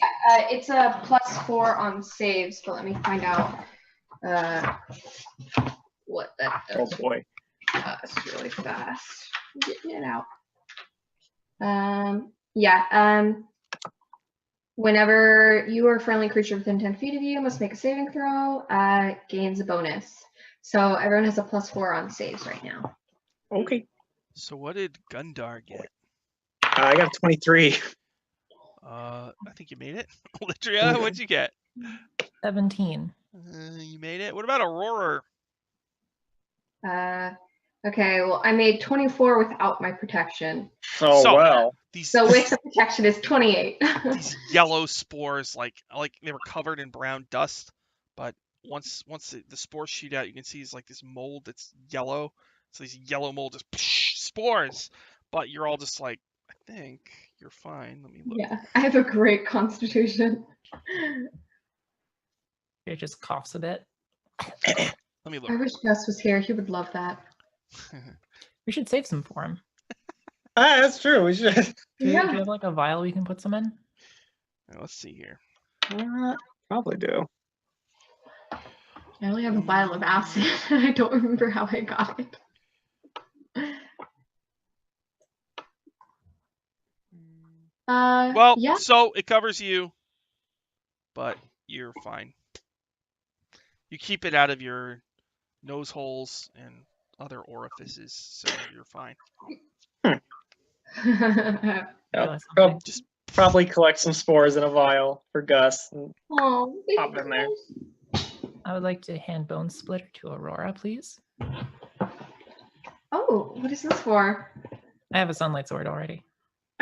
It's a +4 on saves, but let me find out what that Oh does. boy. It's really fast. I'm getting it out. Yeah. Whenever you or a friendly creature within 10 feet of you must make a saving throw, gains a bonus. So everyone has a +4 on saves right now. Okay. So what did Gundar get? I got 23. I think you made it. Litria, what'd you get? 17. You made it. What about Aurora? Okay, well, I made 24 without my protection. Oh So, well. So with the protection is 28. These yellow spores, like they were covered in brown dust, but once the spores shoot out, you can see it's like this mold that's yellow. So these yellow mold just spores, but you're all just like, I think you're fine. Let me look. Yeah, I have a great constitution. It just coughs a bit. Let me look. I wish Gus was here. He would love that. We should save some for him. That's true. We should. Do you Yeah. have like a vial we can put some in? Now, let's see here. Probably do. I only have a vial of acid. I don't remember how I got it. Well, yeah. so it covers you, but you're fine. You keep it out of your nose holes and other orifices, so you're fine. Yeah. Realize Prob- something. Just Probably collect some spores in a vial for Gus. And Oh, pop it in there. I would like to hand Bone Splitter to Aurora, please. Oh, what is this for? I have a Sunlight Sword already.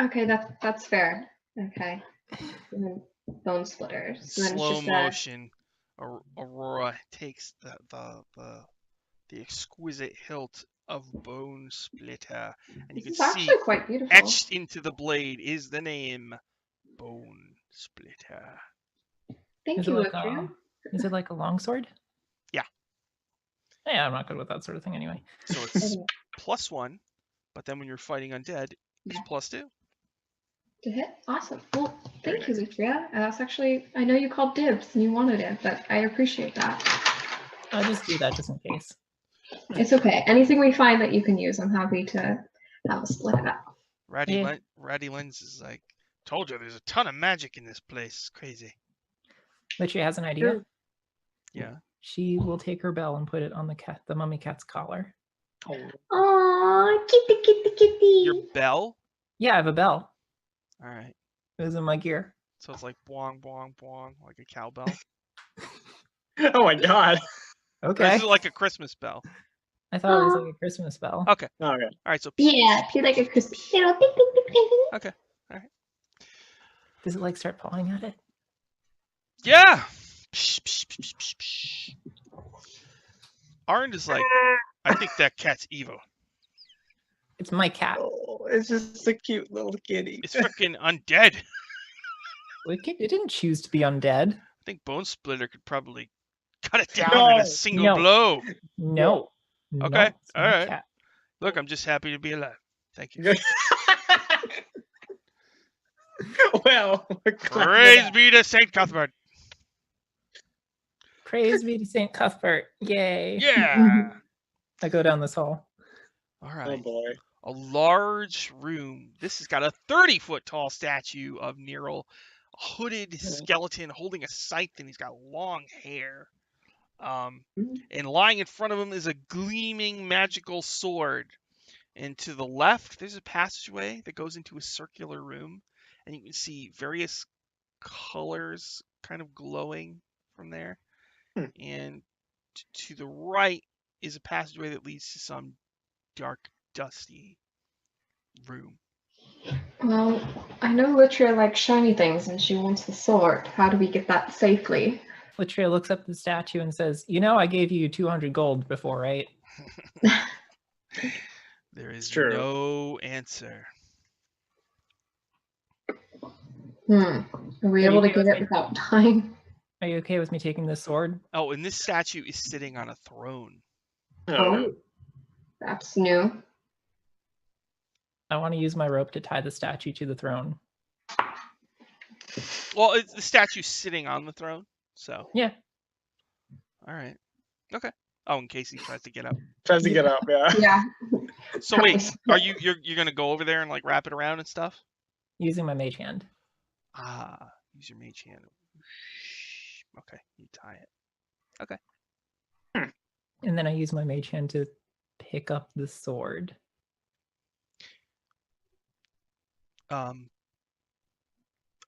Okay, that's fair. Okay. And then bone splitters. in So then it's slow just motion, Aurora takes the exquisite hilt of Bone Splitter, and you can This is see actually quite beautiful. etched into the blade is the name Bone Splitter. Thank Is you, it like Lutria. is it like a longsword? Yeah. Yeah, I'm not good with that sort of thing anyway. So it's +1, but then when you're fighting undead, it's Yeah. +2. To hit? Awesome. Well, Very thank you, Lutria. That's actually, I know you called dibs and you wanted it, but I appreciate that. I'll just do that just in case. It's okay. Anything we find that you can use, I'm happy to have a split it up. Ratty Yeah. Lens is like, told you there's a ton of magic in this place. It's crazy. Literally has an idea. Sure. Yeah. She will take her bell and put it on the mummy cat's collar. Aww, kitty. Your bell? Yeah, I have a bell. All right. It was in my gear. So it's like boing, boing, boing, like a cowbell. Oh my god. Or Okay. is it like a Christmas bell? I thought it was like a Christmas bell. Okay. Okay. All right. So Yeah, be like a Christmas carol. Ding, ding, ding, ding, ding. Okay. All right. Does it like start pawing at it? Yeah. Psh, psh, psh, psh, psh. Arnd is like, I think that cat's evil. It's my cat. Oh, it's just a cute little kitty. It's freaking undead. It didn't choose to be undead. I think Bone Splitter could probably cut it down No. in a single No. blow. No. Okay, No, it's my alright. cat. Look, I'm just happy to be alive. Thank you. Well, we're glad for Praise that. be to Saint Cuthbert. Praise be to Saint Cuthbert. Yay. Yeah. I go down this hall. All Oh right. boy. A large room. This has got a 30-foot tall statue of Neril, a hooded skeleton holding a scythe, and he's got long hair. And lying in front of him is a gleaming magical sword. And to the left, there's a passageway that goes into a circular room, and you can see various colors kind of glowing from there. And to the right is a passageway that leads to some dark, dusty room. Well, I know Lutria likes shiny things and she wants the sword. How do we get that safely? Latria looks up at the statue and says, "You know, I gave you 200 gold before, right?" There is true. no answer. Are we Are you able to okay get with it me? without dying? Are you okay with me taking this sword? Oh, and this statue is sitting on a throne. Oh, that's new. I want to use my rope to tie the statue to the throne. Well, the statue's sitting on the throne, so. Yeah. All right. Okay. Oh, in case he tries to get up. Tries to get up, yeah. Yeah. So wait, are you're gonna go over there and like wrap it around and stuff? Using my mage hand. Ah, use your mage hand. Okay, you tie it. And then I use my mage hand to pick up the sword.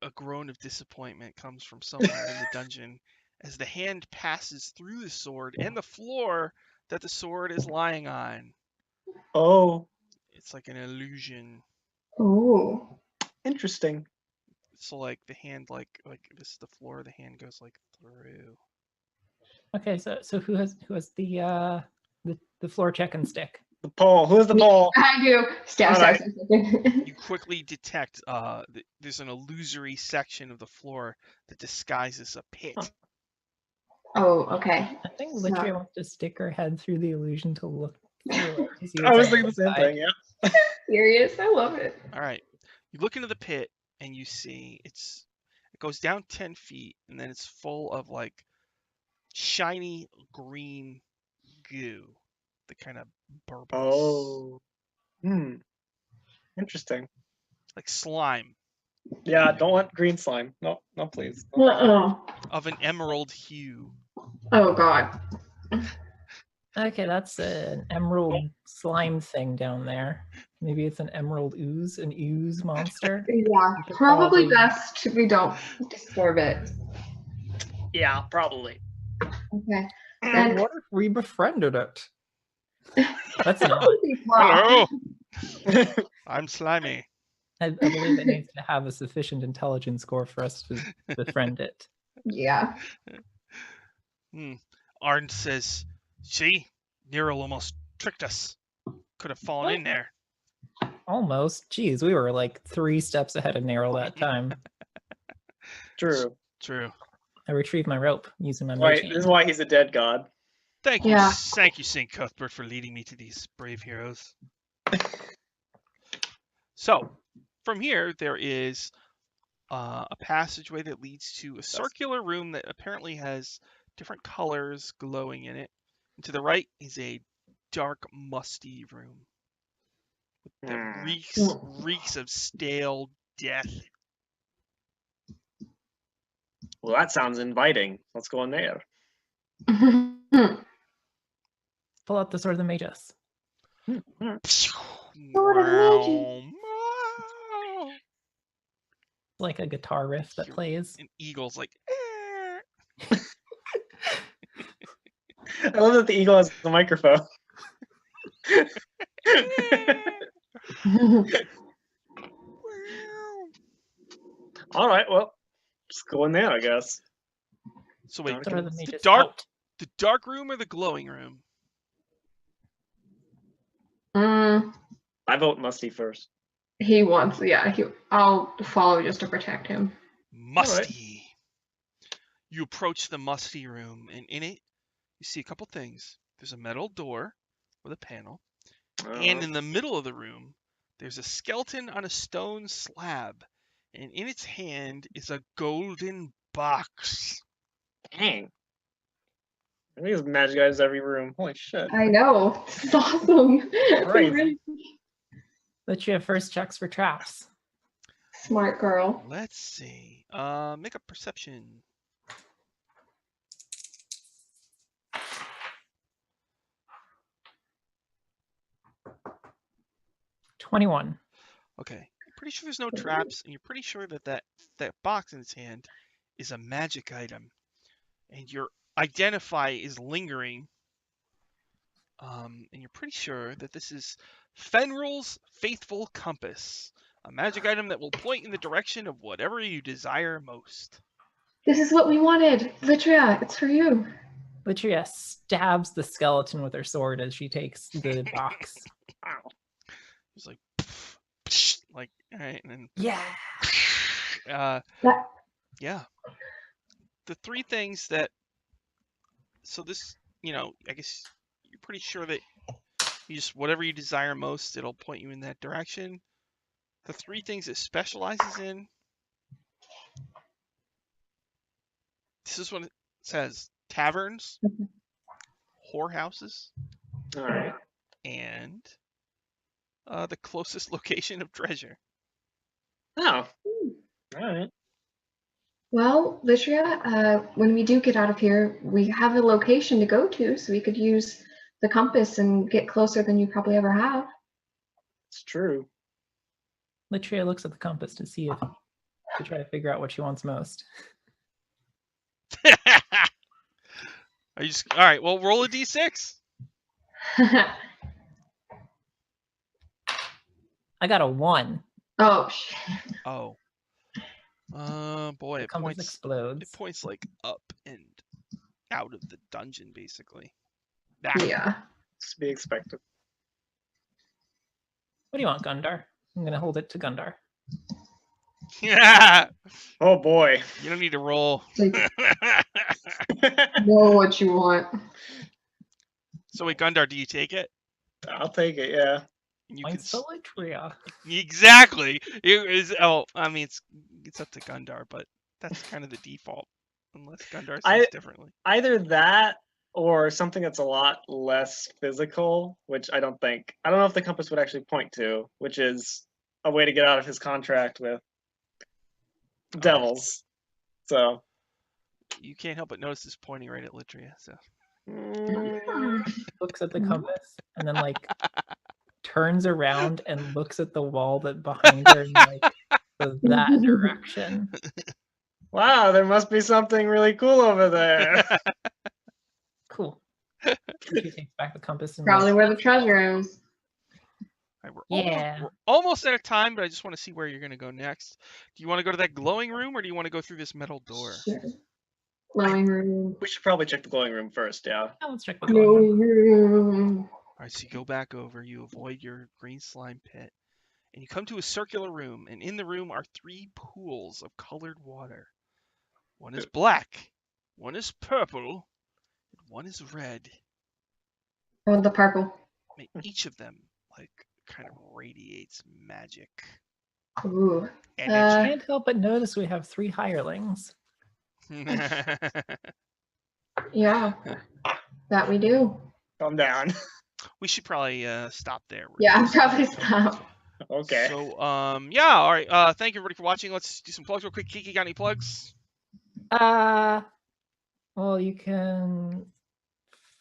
A groan of disappointment comes from somewhere in the dungeon as the hand passes through the sword and the floor that the sword is lying on. Oh, It's like an illusion. Oh. interesting. So like the hand, like this is the floor. The hand goes like through. Okay, so who has the floor check and stick? The pole. Who's the pole? I do. Stab. Alright. You quickly detect there's an illusory section of the floor that disguises a pit. Huh. Oh, okay. I think So- Latria wants to stick her head through the illusion to look through it. To see I what's was on thinking the same inside. thing, yeah. Serious. I love it. All right, you look into the pit and you see it goes down 10 feet and then it's full of like shiny green goo that kind of burbles. Oh. Interesting. Like slime Yeah, don't want green slime. No, no, please. Uh-oh. of an emerald hue. Oh, God. Okay, that's an emerald slime thing down there. Maybe it's an emerald ooze, an ooze monster. Yeah, probably best we don't disturb it. Yeah, probably. Okay. But Then what if we befriended it? That's that not. would be wrong. Hello, I'm slimy. I believe it needs to have a sufficient intelligence score for us to befriend it. Yeah. Arn says, "See, Nero almost tricked us. Could have fallen in there." Almost. Jeez, we were like 3 steps ahead of Nero that time. True. True. I retrieved my rope using my Right, mage this hand. is why he's a dead god. Thank you, Yeah. thank you, Saint Cuthbert, for leading me to these brave heroes. So, from here, there is a passageway that leads to a circular room that apparently has different colors glowing in it. And to the right is a dark, musty room that reeks of stale death. Well, that sounds inviting. Let's go in there. Pull out the sword of the magus. Sword of Wow. Like a guitar riff that You're- plays. And Eagle's like, I love that the eagle has the microphone. All right, well, just go in there, I guess. So wait, Sword of the the magus dark, out. the dark room or the glowing room? I vote Musty first. He wants, yeah. I'll follow just to protect him. Musty. You approach the musty room, and in it, you see a couple things. There's a metal door with a panel, and in the middle of the room, there's a skeleton on a stone slab, and in its hand is a golden box. Dang. I think there's magic items every room. Holy shit. I know. It's awesome. Crazy. Let you have first checks for traps. Smart girl. Let's see. Make a perception. $21. Okay. You're pretty sure there's no traps, and you're pretty sure that box in its hand is a magic item. And your identify is lingering. And you're pretty sure that this is Fenrir's Faithful Compass, a magic item that will point in the direction of whatever you desire most. This is what we wanted. Litria, it's for you. Latria stabs the skeleton with her sword as she takes the box. Wow. He's like, like, all right, and then, Yeah. That- yeah. The three things that, so this, I guess you're pretty sure that you just, whatever you desire most, it'll point you in that direction. The three things it specializes in, this is what it says: taverns, whorehouses, All right. and the closest location of treasure. Oh. All right. Well, Litria, when we do get out of here, we have a location to go to, so we could use the compass and get closer than you probably ever have. It's true. Latria looks at the compass to see if to try to figure out what she wants most. Are you all right? Well, roll a d6. I got a 1. Oh, shit. Oh. Boy, The it compass points. explodes. It points like up and out of the dungeon, basically. Yeah. It's to be expected. What do you want, Gundar? I'm gonna hold it to Gundar. Yeah. Oh boy. You don't need to roll. Like, know what you want. So wait, Gundar, do you take it? I'll take it. Yeah. You Points to Latria. exactly. I mean, it's up to Gundar, but that's kind of the default, unless Gundar says differently. Either that or something that's a lot less physical, which I don't know if the compass would actually point to, which is a way to get out of his contract with devils. So You can't help but notice this pointing right at Litria. So Looks at the compass and then like turns around and looks at the wall that behind her and like goes that direction. wow, there must be something really cool over there. Cool. She takes back the compass and Probably like, where the treasure is. all right, Yeah. we're almost out of time, but I just want to see where you're going to go next. Do you want to go to that glowing room, or do you want to go through this metal door? Sure. Glowing room. We should probably check the glowing room first. Yeah. oh, let's check the glowing room. Glowing room. All right, so you go back over, you avoid your green slime pit, and you come to a circular room, and in the room are 3 pools of colored water. One is black, one is purple, and one is red. Oh, the purple. I mean, each of them, like, kind of radiates magic. Ooh. Energy. Can't help but notice we have 3 hirelings. Yeah. That we do. Calm down. We should probably stop there. Yeah, I'll probably stop. Okay. So, yeah, all right. Thank you everybody for watching. Let's do some plugs real quick. Kiki, got any plugs? Well, you can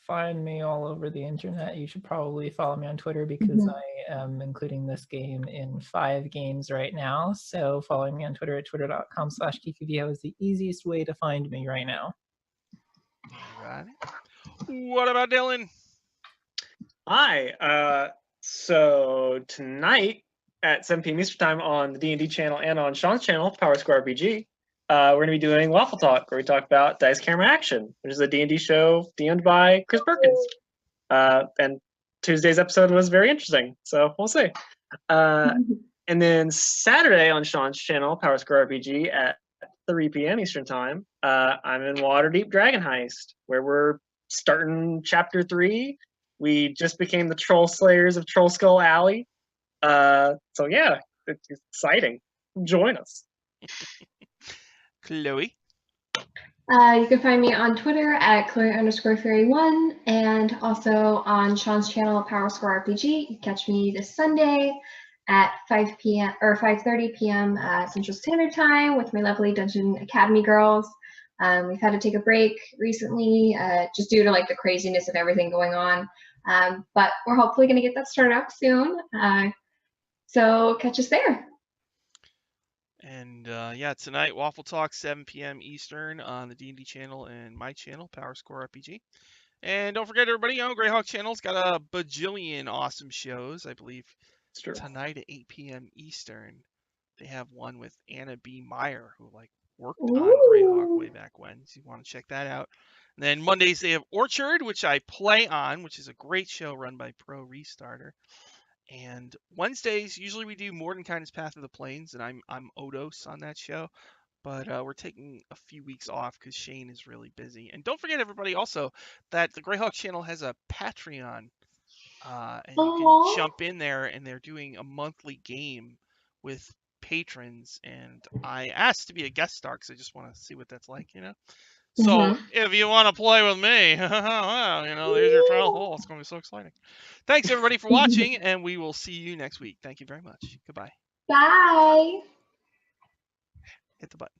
find me all over the internet. You should probably follow me on Twitter because I am including this game in 5 games right now. So following me on Twitter at twitter.com/KikiVio is the easiest way to find me right now. All right. What about Dylan? Hi. So tonight at 7 p.m. Eastern Time on the D&D channel and on Sean's channel, Power Square RPG, we're going to be doing Waffle Talk, where we talk about Dice Camera Action, which is a D&D show DM'd by Chris Perkins. And Tuesday's episode was very interesting, so we'll see. And then Saturday on Sean's channel, Power Square RPG, at 3 p.m. Eastern Time, I'm in Waterdeep Dragon Heist, where we're starting Chapter 3. We just became the Troll Slayers of Troll Skull Alley. So yeah, it's exciting. Join us. Chloe. You can find me on Twitter at Chloe_Fairy1 and also on Sean's channel, Power Square RPG. You can catch me this Sunday at 5 p.m. or 5:30 p.m. Central Standard Time with my lovely Dungeon Academy girls. We've had to take a break recently just due to like the craziness of everything going on. But we're hopefully going to get that started up soon. So catch us there. And yeah, tonight, Waffle Talk, 7 p.m. Eastern on the D&D channel and my channel, Power Score RPG. And don't forget, everybody, Greyhawk channel's got a bajillion awesome shows. I believe tonight at 8 p.m. Eastern, they have one with Anna B. Meyer, who like worked on Greyhawk way back when, so you want to check that out. And then Mondays they have Orchard, which I play on, which is a great show run by Pro Restarter. And Wednesdays usually we do More Than Kindness Path of the Plains, and I'm Odos on that show. But we're taking a few weeks off because Shane is really busy. And don't forget, everybody, also that the Greyhawk channel has a Patreon, and you can jump in there, and they're doing a monthly game with patrons. And I asked to be a guest star because I just want to see what that's like, So if you want to play with me, well, there's your trial hole. It's going to be so exciting. Thanks, everybody, for watching, and we will see you next week. Thank you very much. Goodbye. Bye. Hit the button.